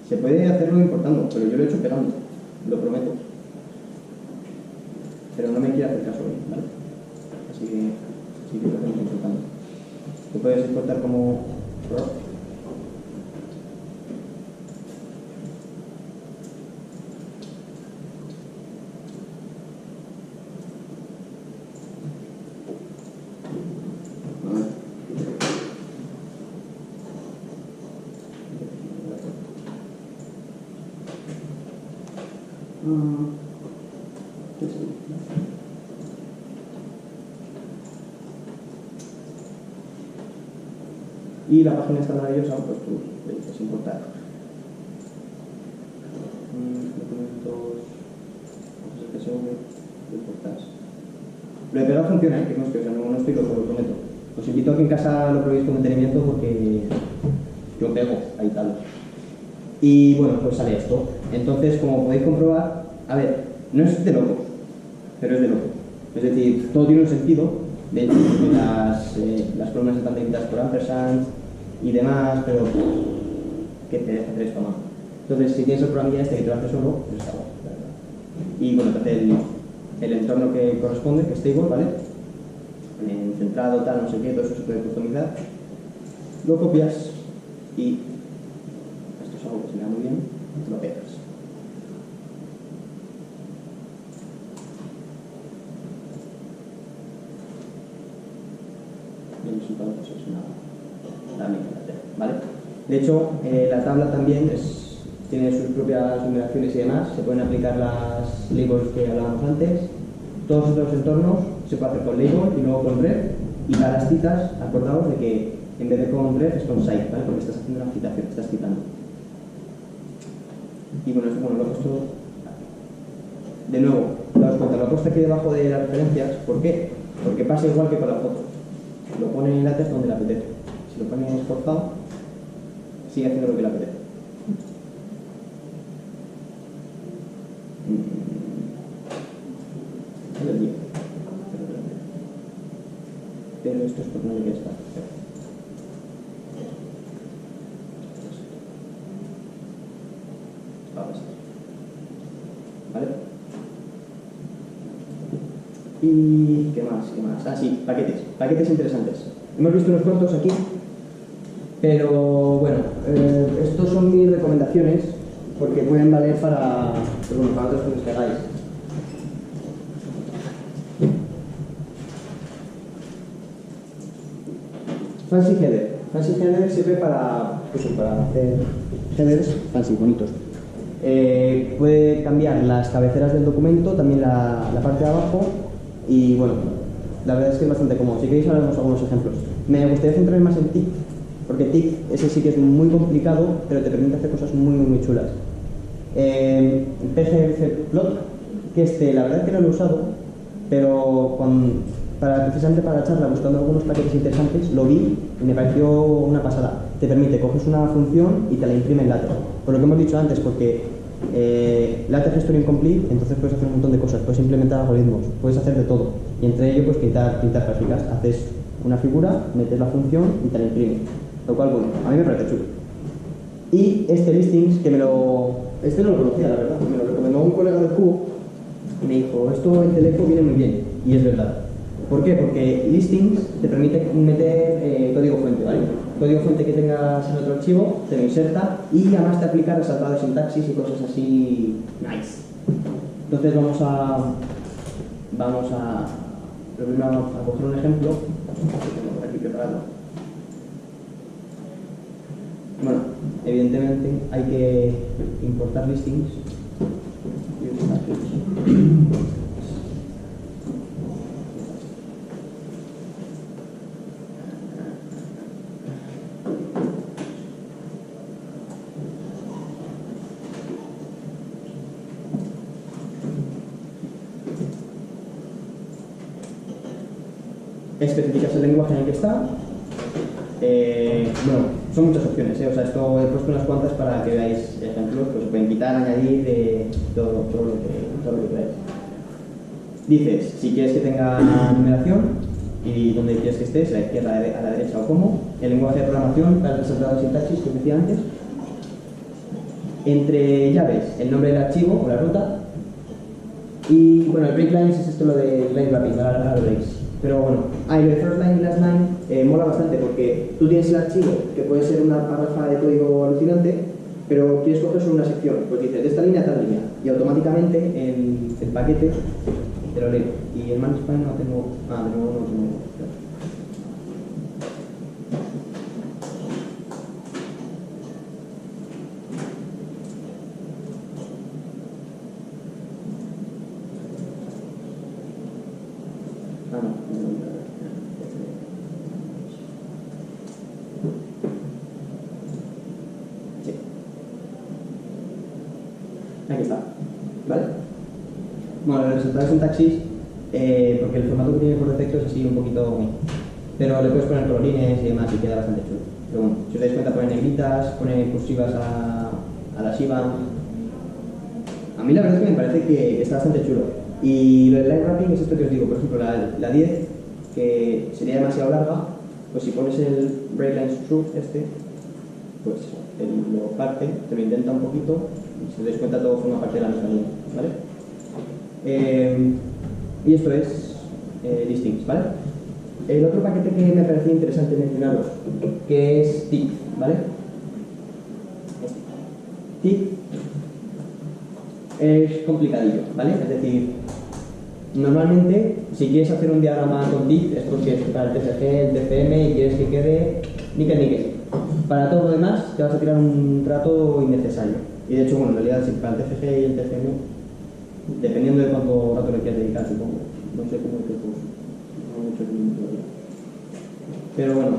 Se puede hacerlo importando, pero yo lo he hecho pegando, lo prometo. Pero no me quiere hacer caso hoy, ¿vale? Así que sí que lo hacemos importando. Lo puedes exportar como RAW. Y la página está maravillosa, pues tú le dices importar documentos, lo importas. Lo de pegar funciona, que no estoy loco, lo prometo. Os invito a que en casa lo probéis con detenimiento porque yo pego ahí tal. Y bueno, pues sale esto. Entonces, como podéis comprobar, a ver, no es de loco, pero es de loco. Es decir, todo tiene un sentido. De hecho, las columnas están definidas por ampersand y demás, pero ¿qué te deja hacer esto más? Entonces, si tienes el programilla este que te lo hace solo, pues está bueno, la verdad. Y bueno, te hace el entorno que corresponde, que es stable, ¿vale? Centrado, tal, no sé qué, todo eso se puede customizar. lo copias y esto es algo que se me da muy bien, te lo pegas. Y el resultado pues, es una microlatera, ¿vale? De hecho, la tabla también tiene sus propias numeraciones y demás, se pueden aplicar las labels que hablábamos antes. Todos estos entornos se puede hacer con label y luego con ref, y para las citas, acordaos de que en vez de con ref es con cite, ¿vale? Porque estás haciendo una citación, estás citando. Y bueno, esto lo he puesto. De nuevo, daos cuenta, lo he puesto aquí debajo de las referencias. ¿Por qué? Porque pasa igual que con la foto. Lo pone en LaTeX donde le apetece. Si lo pone esforzado, sigue haciendo lo que le apetece. Pero esto es porque no le quiere estar. ¿Vale? ¿Y qué más? ¿Qué más? Ah, sí, paquetes. Paquetes interesantes. Hemos visto unos cuantos aquí, pero bueno, estos son mis recomendaciones porque pueden valer para otras cosas que hagáis. Fancy Header. Fancy Header sirve para hacer headers fancy, bonitos. Puede cambiar las cabeceras del documento, también la parte de abajo, y bueno, la verdad es que es bastante cómodo. Si queréis ahora vemos algunos ejemplos. Me gustaría centrarme más en TIC, porque TIC ese sí que es muy complicado, pero te permite hacer cosas muy chulas. PGF Plot, que la verdad es que no lo he usado, pero precisamente para la charla, buscando algunos paquetes interesantes, lo vi y me pareció una pasada. Te permite, coges una función y te la imprime en LaTeX. Por lo que hemos dicho antes, porque LaTeX es incomplete, entonces puedes hacer un montón de cosas, puedes implementar algoritmos, puedes hacer de todo. Y entre ellos, pues pintar gráficas. Haces una figura, metes la función y te la imprime. Lo cual, bueno, a mí me parece chulo. Y este listings, que este no lo conocía, la verdad, me lo recomendó un colega del Cubo y me dijo, esto en Teleco viene muy bien, y es verdad. ¿Por qué? Porque listings te permite meter código fuente, ¿vale? Código fuente que tengas en otro archivo, te lo inserta y además te aplica resaltado de sintaxis y cosas así nice. Entonces vamos a coger un ejemplo que tengo por aquí preparado. Bueno, evidentemente hay que importar listings. Especificas el lenguaje en el que está. Bueno, son muchas opciones, o sea, esto he puesto unas cuantas para que veáis ejemplos, pues se pueden quitar, añadir, todo lo que queráis. Dices, si quieres que tenga numeración y donde quieres que esté, si a la izquierda, a la derecha o cómo, el lenguaje de programación para el resaltado de sintaxis que os decía antes. Entre llaves, el nombre del archivo o la ruta. Y bueno, el breaklines es esto lo de line wrapping, ahora lo veréis. Pero bueno, lo de first line y last line mola bastante porque tú tienes el archivo que puede ser una párrafa de código alucinante, pero quieres coger solo una sección, pues dices de esta línea a tal línea y automáticamente el paquete te lo lee. Y el management no tengo. De nuevo no tengo. Aquí está, ¿vale? Bueno, el resultado de sintaxis, porque el formato que tiene por defecto es así un poquito, pero le puedes poner colorines y demás y queda bastante chulo. Pero bueno, si os dais cuenta pone negritas, pone cursivas a la Shiba. A mí la verdad es que me parece que está bastante chulo. Y lo del line wrapping es esto que os digo, por ejemplo, la 10, que sería demasiado larga, pues si pones el breaklines true pues él lo parte, te lo intenta un poquito, y si os dais cuenta todo forma parte de la misma línea, ¿vale? Y esto es listings, ¿vale? el otro paquete que me parecía interesante mencionaros, que es TIC, ¿vale? TIC es complicadillo, ¿vale? Es decir, normalmente, si quieres hacer un diagrama con TIC es porque es para el TFG, el TCM y quieres que quede níquel. Para todo lo demás te vas a tirar un rato innecesario. Y de hecho, bueno, en realidad, si para el TFG y el TCM, dependiendo de cuánto rato le quieras dedicar, supongo. No sé cómo es que no mucho tiempo todavía. Pero bueno,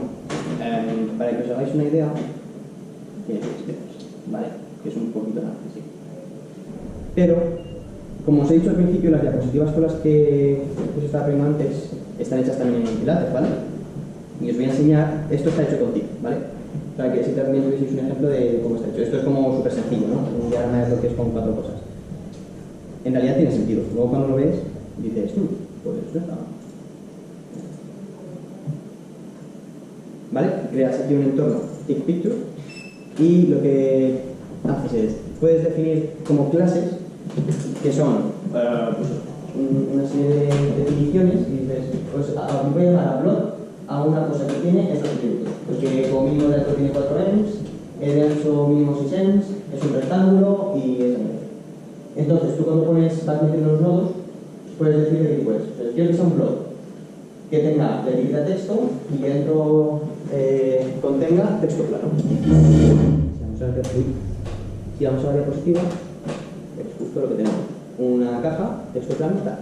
para que os hagáis una idea, tiene 6 veces, ¿vale? Que es un poquito más, sí. Pero, como os he dicho al principio, las diapositivas con las que os estaba poniendo antes están hechas también en Pilates, ¿vale? Y os voy a enseñar, esto está hecho con TIC, ¿vale? Para que si también tuvieseis un ejemplo de cómo está hecho. Esto es como súper sencillo, ¿no? Un diagrama de bloques con 4 cosas. En realidad tiene sentido. Luego cuando lo ves, dices, pues esto está... ¿Vale? Creas aquí un entorno TIC Picture y lo que haces es, puedes definir como clases que son pues, una serie de definiciones y dices, pues voy a llamar a plot a una cosa que tiene estos atributos, porque como mínimo de alto tiene 4 ends, de ancho mínimo 6 ends, es un rectángulo y es medio. Entonces tú cuando vas metiendo los nodos, puedes decir, pues quiero que sea un plot que tenga la etiqueta texto y que dentro contenga texto plano. Si vamos a la diapositiva, es justo lo que tenemos. Una caja, texto plano, tal.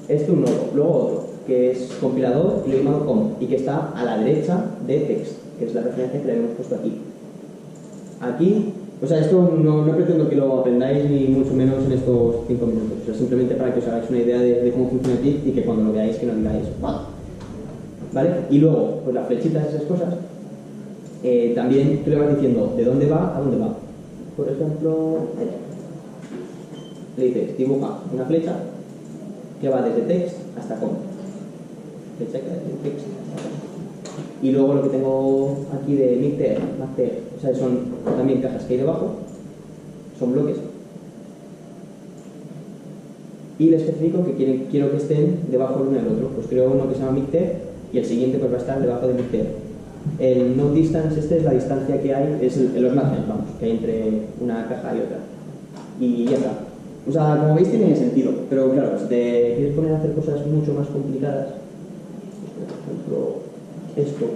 Esto un nodo, luego otro, que es compilador y lo he llamado com, y que está a la derecha de text, que es la referencia que le hemos puesto aquí. Aquí, o sea, esto no pretendo que lo aprendáis ni mucho menos en estos 5 minutos, o sea, simplemente para que os hagáis una idea de cómo funciona TIC y que cuando lo veáis que no digáis ¡wow! ¿Vale? Y luego, pues las flechitas, esas cosas, también tú le vas diciendo de dónde va a dónde va. Por ejemplo, le dices, dibuja una flecha que va desde text hasta com. Flecha que va desde text hasta com. Y luego lo que tengo aquí de micter, macter, o sea, son también cajas que hay debajo, son bloques. Y le especifico que quiero que estén debajo el uno del otro. Pues creo uno que se llama micter y el siguiente pues va a estar debajo de micter. El node distance es la distancia que hay, es los márgenes, vamos, que hay entre una caja y otra. Y ya está. O sea, como veis tiene sentido, pero claro, si te quieres poner a hacer cosas mucho más complicadas, por ejemplo, esto,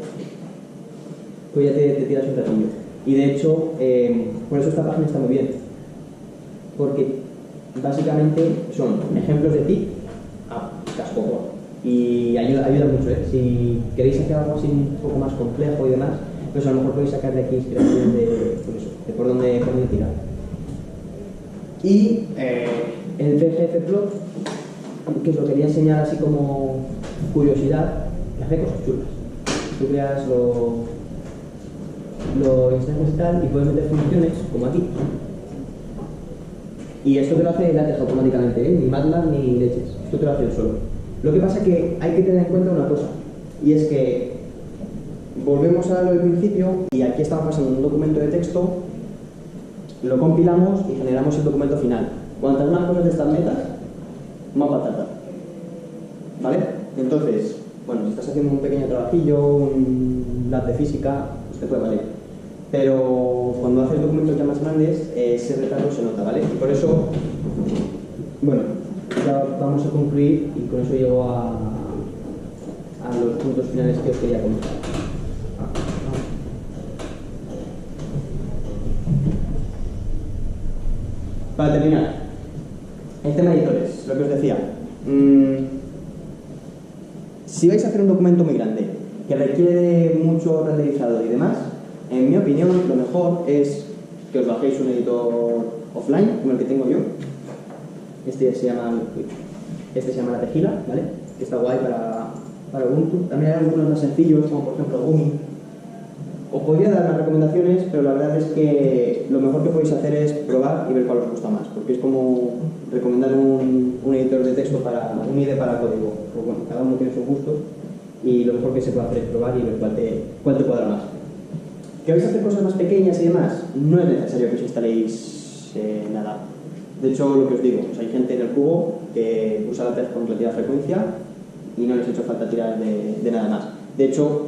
pues ya te tiras un ratillo. Y de hecho, por eso esta página está muy bien, porque básicamente son ejemplos de TIC a cascoporro y ayuda mucho, ¿eh? Si queréis hacer algo así un poco más complejo y demás, pues a lo mejor podéis sacar de aquí inspiración de por dónde tirar. Y el PGFplot, que os lo quería enseñar así como curiosidad, que hace cosas chulas. Tú creas lo instancias y tal y puedes meter funciones como aquí. Y esto te lo hace LaTeX automáticamente, ¿eh? Ni MATLAB ni leches. Esto te lo hace él solo. Lo que pasa es que hay que tener en cuenta una cosa, y es que volvemos a lo del principio y aquí estamos pasando un documento de texto, lo compilamos y generamos el documento final. Cuantas más cosas de estas metas, más patata. ¿Vale? Entonces, bueno, si estás haciendo un pequeño trabajillo, un lab de física, pues te puede valer. Pero cuando haces documentos ya más grandes, ese retardo se nota, ¿vale? Y por eso, bueno, ya vamos a concluir y con eso llego a los puntos finales que os quería comentar. Para terminar, el tema de editores, lo que os decía. Si vais a hacer un documento muy grande, que requiere mucho renderizado y demás, en mi opinión, lo mejor es que os bajéis un editor offline, como el que tengo yo. Este se llama LaTeX, ¿vale? Que está guay para Ubuntu. También hay algunos más sencillos, como por ejemplo Gumi. Os podría dar las recomendaciones, pero la verdad es que lo mejor que podéis hacer es probar y ver cuál os gusta más, porque es como recomendar un editor de texto un IDE para código. Pues bueno, cada uno tiene sus gustos y lo mejor que se puede hacer es probar y ver cuál te cuadra más. ¿Que vais a hacer cosas más pequeñas y demás? No es necesario que os instaléis nada. De hecho, lo que os digo, hay gente en el cubo que usa LaTeX con relativa frecuencia y no les ha hecho falta tirar de nada más. De hecho,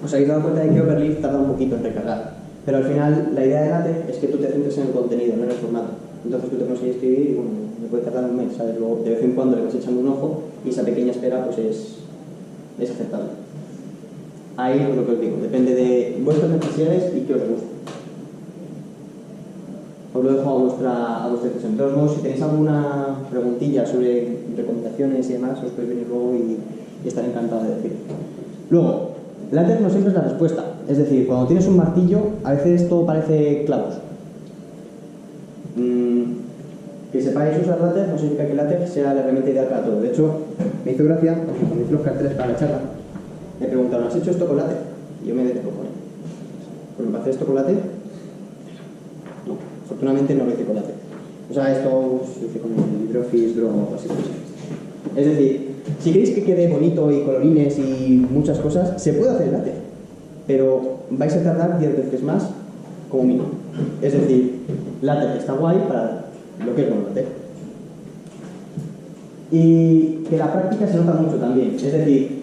os habéis dado cuenta de que Overleaf tarda un poquito en recargar, pero al final la idea de LaTeX es que tú te centres en el contenido, no en el formato. Entonces tú te consigues escribir y bueno, me puede tardar un mes, ¿sabes? Luego de vez en cuando le vas echando un ojo y esa pequeña espera pues es aceptable. Ahí es lo que os digo, depende de vuestras necesidades y qué os gusta. Os lo dejo a vuestra decisión. De todos modos, si tenéis alguna preguntilla sobre recomendaciones y demás, os podéis venir luego y estaré encantado de decir. Luego, LaTeX no siempre es la respuesta. Es decir, cuando tienes un martillo, a veces todo parece clavos. Que sepáis usar LaTeX no significa que LaTeX sea la herramienta ideal para todo. De hecho, me hizo gracia, cuando hice los carteles para la charla, me preguntaron, ¿has hecho esto con LaTeX? Y yo me detengo con él. Pues ¿me hacer esto con LaTeX? No, afortunadamente no lo hice con LaTeX. O sea, esto lo hice con el LibreOffice Draw o así. Es decir, si queréis que quede bonito y colorines y muchas cosas, se puede hacer en LaTeX, pero vais a tardar 10 veces más como mínimo. Es decir, LaTeX está guay para lo que es con LaTeX. Y que la práctica se nota mucho también. Es decir,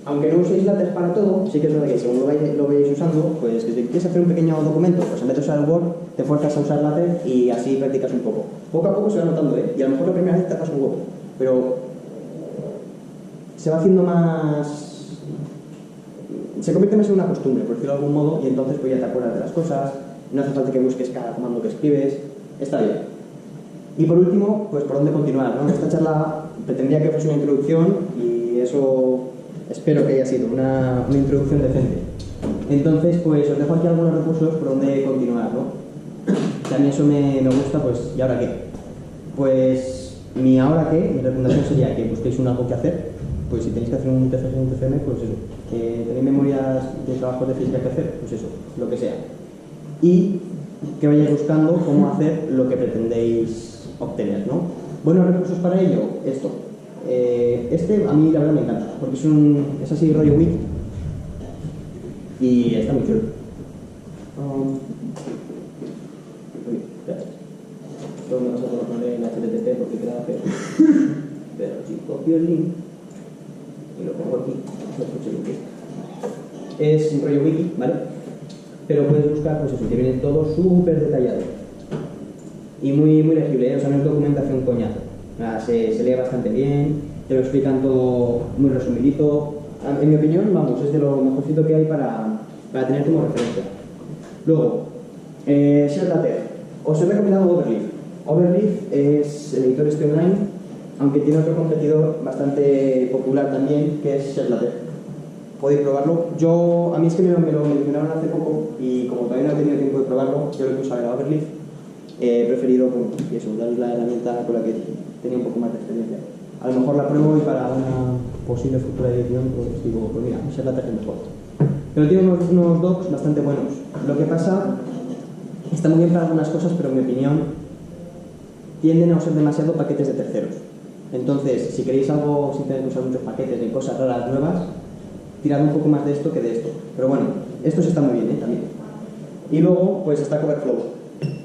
aunque no uséis LaTeX para todo, sí que es verdad que según lo vayáis usando, pues si quieres hacer un pequeño documento, pues en vez de usar el Word, te fuerzas a usar LaTeX y así practicas un poco. Poco a poco se va notando, ¿eh? Y a lo mejor la primera vez te pasa un huevo, pero se va haciendo más... se convierte más en una costumbre, por decirlo de algún modo, y entonces pues ya te acuerdas de las cosas, no hace falta que busques cada comando que escribes, está bien. Y por último, pues por dónde continuar, ¿no? Esta charla pretendía que fuese una introducción y eso espero que haya sido una introducción decente. Entonces, pues os dejo aquí algunos recursos por donde continuar, ¿no? Si a mí eso me gusta, pues ¿y ahora qué? Pues mi ahora qué, mi recomendación sería que busquéis un algo que hacer. Pues si tenéis que hacer un TFG o un TFM, pues eso. Que tenéis memorias de trabajos de física que hacer, pues eso, lo que sea. Y que vayáis buscando cómo hacer lo que pretendéis obtener, ¿no? Buenos recursos para ello, esto. Este a mí la verdad me encanta, porque es así rollo wiki y está muy chulo. Esto me vas a poner en HTTP porque queda feo. Pero si copio el link y lo pongo aquí, es un rollo wiki, ¿vale? Pero puedes buscar, pues eso, que viene todo súper detallado y muy legible, ¿eh? O sea, no es documentación coñazo. Se lee bastante bien, te lo explican todo muy resumidito. En mi opinión, vamos, es de lo mejorcito que hay para tener como referencia. Luego, ShareLaTeX. Os he recomendado Overleaf. Overleaf es el editor este online, aunque tiene otro competidor bastante popular también, que es ShareLaTeX. Podéis probarlo. A mí es que me lo mencionaron hace poco y como todavía no he tenido tiempo de probarlo, yo lo puse a ver a Overleaf. He preferido darles la herramienta con la que tenía un poco más de experiencia. A lo mejor la pruebo y para una posible futura edición pues digo, pues mira, ShareLaTeX es mejor. Pero tiene unos docs bastante buenos. Lo que pasa, está muy bien para algunas cosas, pero en mi opinión tienden a usar demasiado paquetes de terceros. Entonces, si queréis algo sin tener que usar muchos paquetes de cosas raras nuevas, tirad un poco más de esto que de esto. Pero bueno, esto sí está muy bien, también. Y luego, pues Stack Overflow,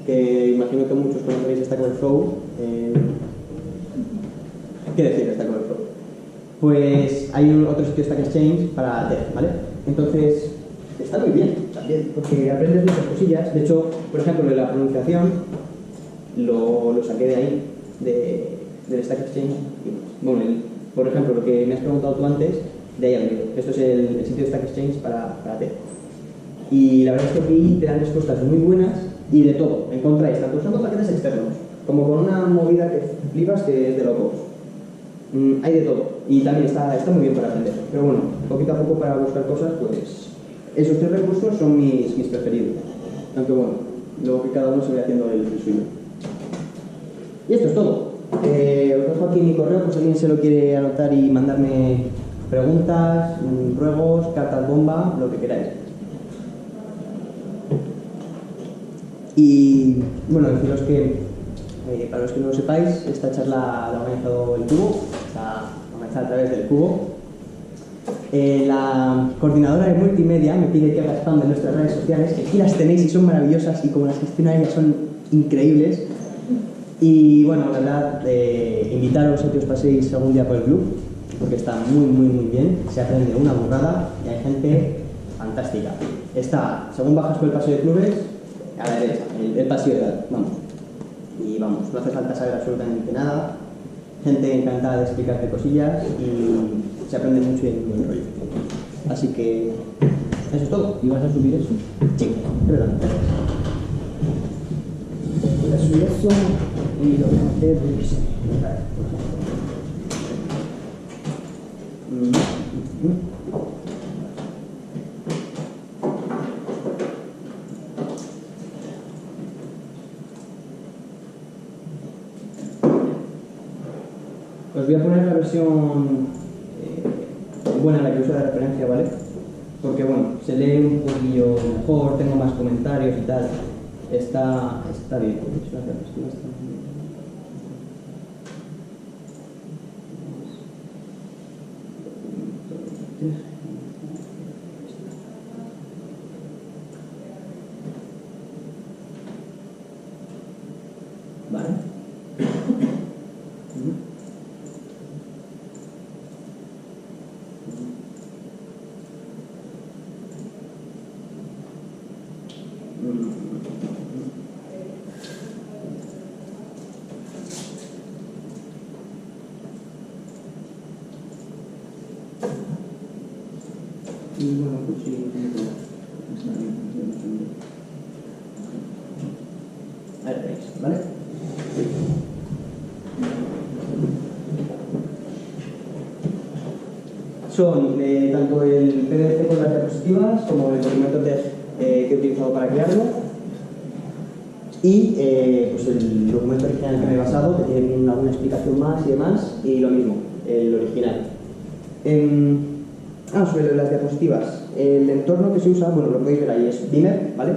que imagino que muchos conoceréis Stack Overflow. ¿Qué decir de Stack Overflow? Pues hay otro sitio Stack Exchange para TED, ¿vale? Entonces, está muy bien también, porque aprendes muchas cosillas. De hecho, por ejemplo, de la pronunciación lo saqué de ahí, del Stack Exchange. Bueno, por ejemplo, lo que me has preguntado tú antes, de ahí aprendido. Esto es el sitio de Stack Exchange para TED. Y la verdad es que aquí te dan respuestas muy buenas y de todo. Encontráis tanto usando paquetes externos como con una movida que flipas que es de locos. Hay de todo y también está muy bien para aprender. Pero bueno, poquito a poco para buscar cosas, pues esos tres recursos son mis preferidos. Aunque bueno, luego que cada uno se vaya haciendo el suyo. Y esto es todo. Os dejo aquí mi correo por si alguien se lo quiere anotar y mandarme preguntas, ruegos, cartas bomba, lo que queráis. Y bueno, deciros que para los que no lo sepáis, esta charla la ha organizado el Cubo, está organizada a través del Cubo. La coordinadora de multimedia me pide que haga spam de nuestras redes sociales, que aquí las tenéis y son maravillosas y como las gestiona ella son increíbles. Y bueno, la verdad, invitaros a que os paséis algún día por el club, porque está muy, muy, muy bien, se aprende una burrada y hay gente fantástica. Está, según bajas por el pasillo de clubes, a la derecha, el pasillo de vamos. Y vamos, no hace falta saber absolutamente nada, gente encantada de explicarte cosillas y se aprende mucho y hay un buen rollo. Así que eso es todo. ¿Y vas a subir eso? Sí, es verdad. Voy a subir eso y lo voy a hacer de diseño. Os voy a poner la versión buena, la que uso de referencia, ¿vale? Porque bueno, se lee un poquillo mejor, tengo más comentarios y tal. Está bien. Vale. Y bueno, pues sí, está bien. Ahí lo tenéis, ¿vale? Son tanto el PDF con las diapositivas como el documento que he utilizado para crearlo y pues el documento original que me he basado, que tiene alguna explicación más y demás, y lo mismo, el original. Sobre las diapositivas. El entorno que se usa, bueno, lo podéis ver ahí, es Beamer, ¿vale?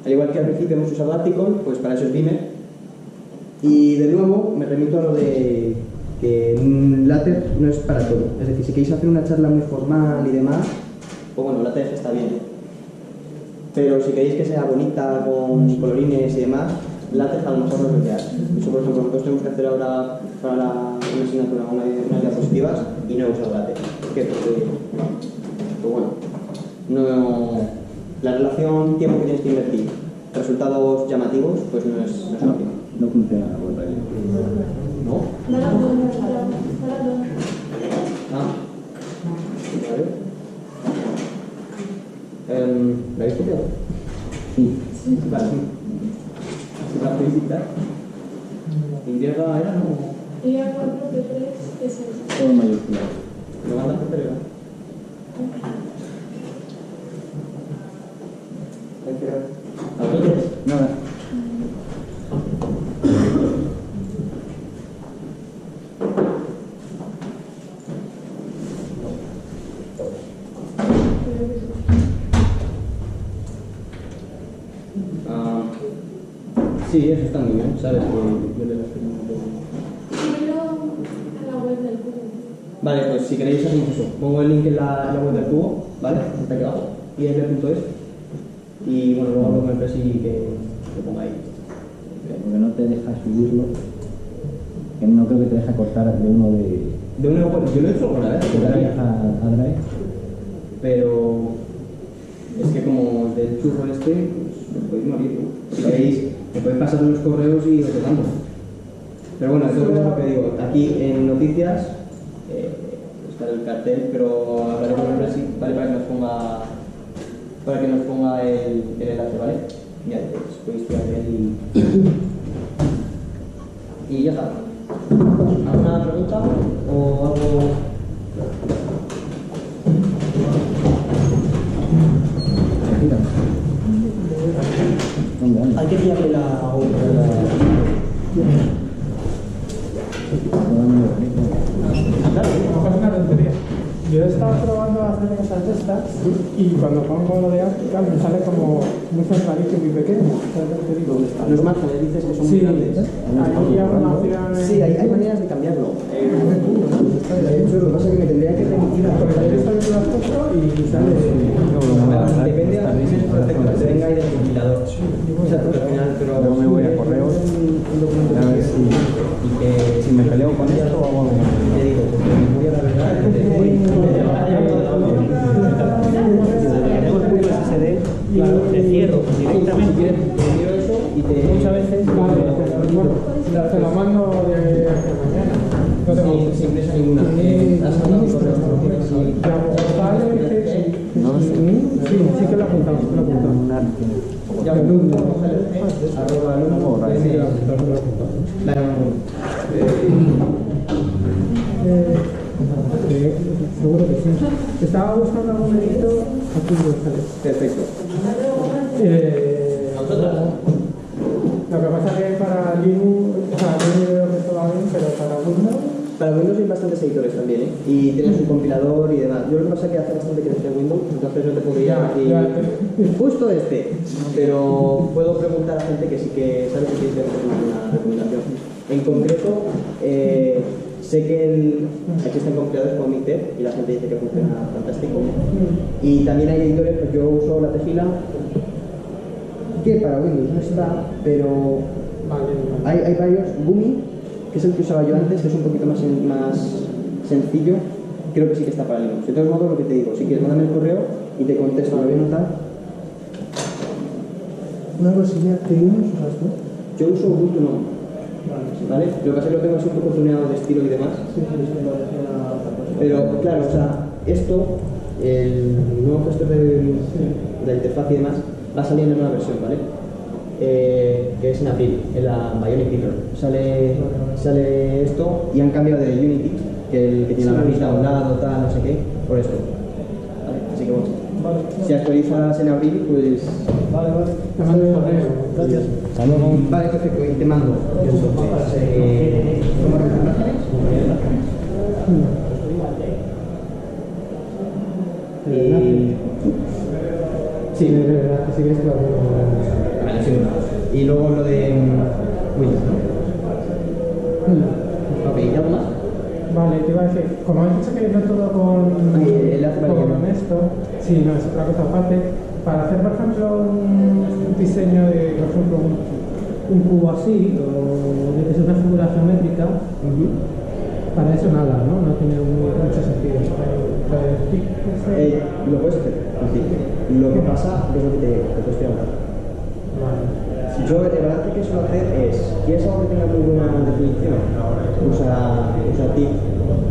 Al igual que al principio hemos usado Article, pues para eso es Beamer. Y de nuevo me remito a lo de que LaTeX no es para todo. Es decir, si queréis hacer una charla muy formal y demás, pues bueno, LaTeX está bien. Pero si queréis que sea bonita, con colorines y demás, LaTeX a lo mejor no es lo que hace. Eso, por ejemplo, nosotros tenemos que hacer ahora para una asignatura unas diapositivas y no he usado LaTeX. ¿Por qué? Porque, pues bueno, no, la relación tiempo que tienes que invertir, resultados llamativos, pues no es óptima. No funciona la web ahí. ¿No? No la puedo, Ah, vale. ¿La habéis copiado? Sí. Vale. ¿Se la podéis dictar? ¿En griega era no? Ella 4 de 3 es el. Todo en mayúsculas. ¿Lo mandas por Telegram? ¿Algo quieres? Nada. Sí, eso está muy bien, ¿sabes? Yo le Primero a la web del cubo. Vale, pues si queréis hacemos eso. Pongo el link en la web del cubo, ¿vale? Está aquí abajo. IF.es. Y bueno, luego hablo con el presi que ponga ahí. Porque no te deja subirlo. Que no creo que te deja cortar de uno de. De una web, yo lo he hecho alguna vez, De Drive a Drive. pero es que como del churro este, pues podéis morir, ¿no? Si queréis, me podéis pasar los correos y os dejamos. Pero bueno, eso es lo que digo. Aquí en noticias está el cartel, pero hablaré con el presi, ¿vale? Para que nos ponga el enlace, ¿vale? Ya podéis tirar de él y ya está. ¿Alguna pregunta o algo? Mira. ¿Dónde anda? Hay que pillarle la otra. Claro, No pasa una tontería. Yo he estado probando a hacer cosas de estas y cuando pongo lo de Article me sale como muy centradito y muy pequeño. ¿Sabes lo que te digo? los márgenes dices que son muy Sí, grandes. hay alguna opción. Sí, hay maneras de cambiarlo. De hecho, lo que pasa es que me tendría que remitir a Porque yo esta vez lo has puesto y sale. depende de la que venga y del compilador. O sea, al final, pero Luego me voy a correos un documento a ver y que si me peleo con esto o hago algo. te digo, porque voy Tenemos el punto SSD, te cierro directamente. Muchas veces te lo mando de mañana. No tengo sin prisa ninguna. ¿Has mandado mi correo? Sí que lo he apuntado, Ya me seguro que sí. Estaba buscando algún edito aquí en González. Perfecto. Lo que pasa es que para Linux, o sea, Linux veo que esto va bien, pero para Windows... Para Windows hay bastantes editores también, ¿eh? Y tienen su compilador y demás. Yo lo que pasa es que hace bastante que desde Windows, entonces no te podría decir justo este. Pero puedo preguntar a gente que sí que sabe que tiene una recomendación. En concreto, sé que existen compiladores como Mictep y la gente dice que funciona fantástico. Y también hay editores, pues yo uso la Tefila, que para Windows no está, pero hay varios. Gumi, que es el que usaba yo antes, que es un poquito más sencillo, creo que sí que está para Linux. De todos modos, lo que te digo, si quieres, mándame el correo y te contesto, lo voy a anotar. Una cosilla, ¿qué Linux usas tú? Yo uso Ubuntu no. ¿Vale? Lo que pasa es que lo tengo así un poco tuneado de estilo y demás. Pero claro, o sea, esto, el nuevo gestor de la interfaz y demás, va a salir en una nueva versión, ¿vale? Que es en abril, en la Bionic Keyboard. Sale esto y han cambiado de Unity, que el que tiene la barrita a un lado, tal, no sé qué, por esto. ¿Vale? Así que bueno, si actualizas en abril, pues... Vale. Te mando el correo. Gracias. Hasta luego. Vale, perfecto, y te mando. Entonces, ¿cómo recomendaciones? Sí, de verdad, que sí que es claro. Vale, sí. Y luego lo de Windows, ¿no? Ok, ¿y algo más? Vale, te iba a decir, como has dicho que no todo con esto, sí, no, es otra cosa aparte. Para hacer, por ejemplo, un diseño de, por ejemplo, un cubo así, o es una figura geométrica, para eso nada, ¿no? No tiene mucho sentido. Lo puedes hacer, sí. Lo que pasa es lo que te estoy hablando. Vale. Yo el balance que suelo hacer es, ¿quieres algo que tenga muy buena definición? Usa TIFF,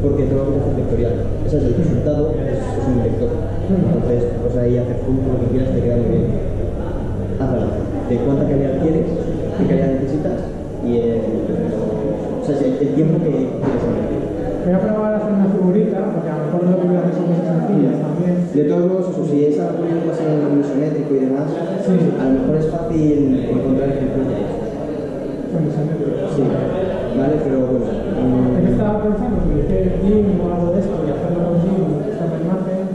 porque todo lo que es hacer vectorial. Ese es el resultado, es un vector. Entonces, pues ahí hacer punto lo que quieras te queda muy bien. Haz balance de cuánta calidad quieres, qué calidad necesitas y el tiempo que quieres invertir. Voy a probar a hacer una figurita, porque a lo mejor lo que voy a hacer son cosas sencillas también. De todos modos, eso, si es algo así en isométrico y demás, a lo mejor es fácil encontrar ejemplos de eso. Sí, vale, pero bueno. Es que estaba pensando que hice GIMP o algo de esto y hacerlo con GIMP, esta imagen,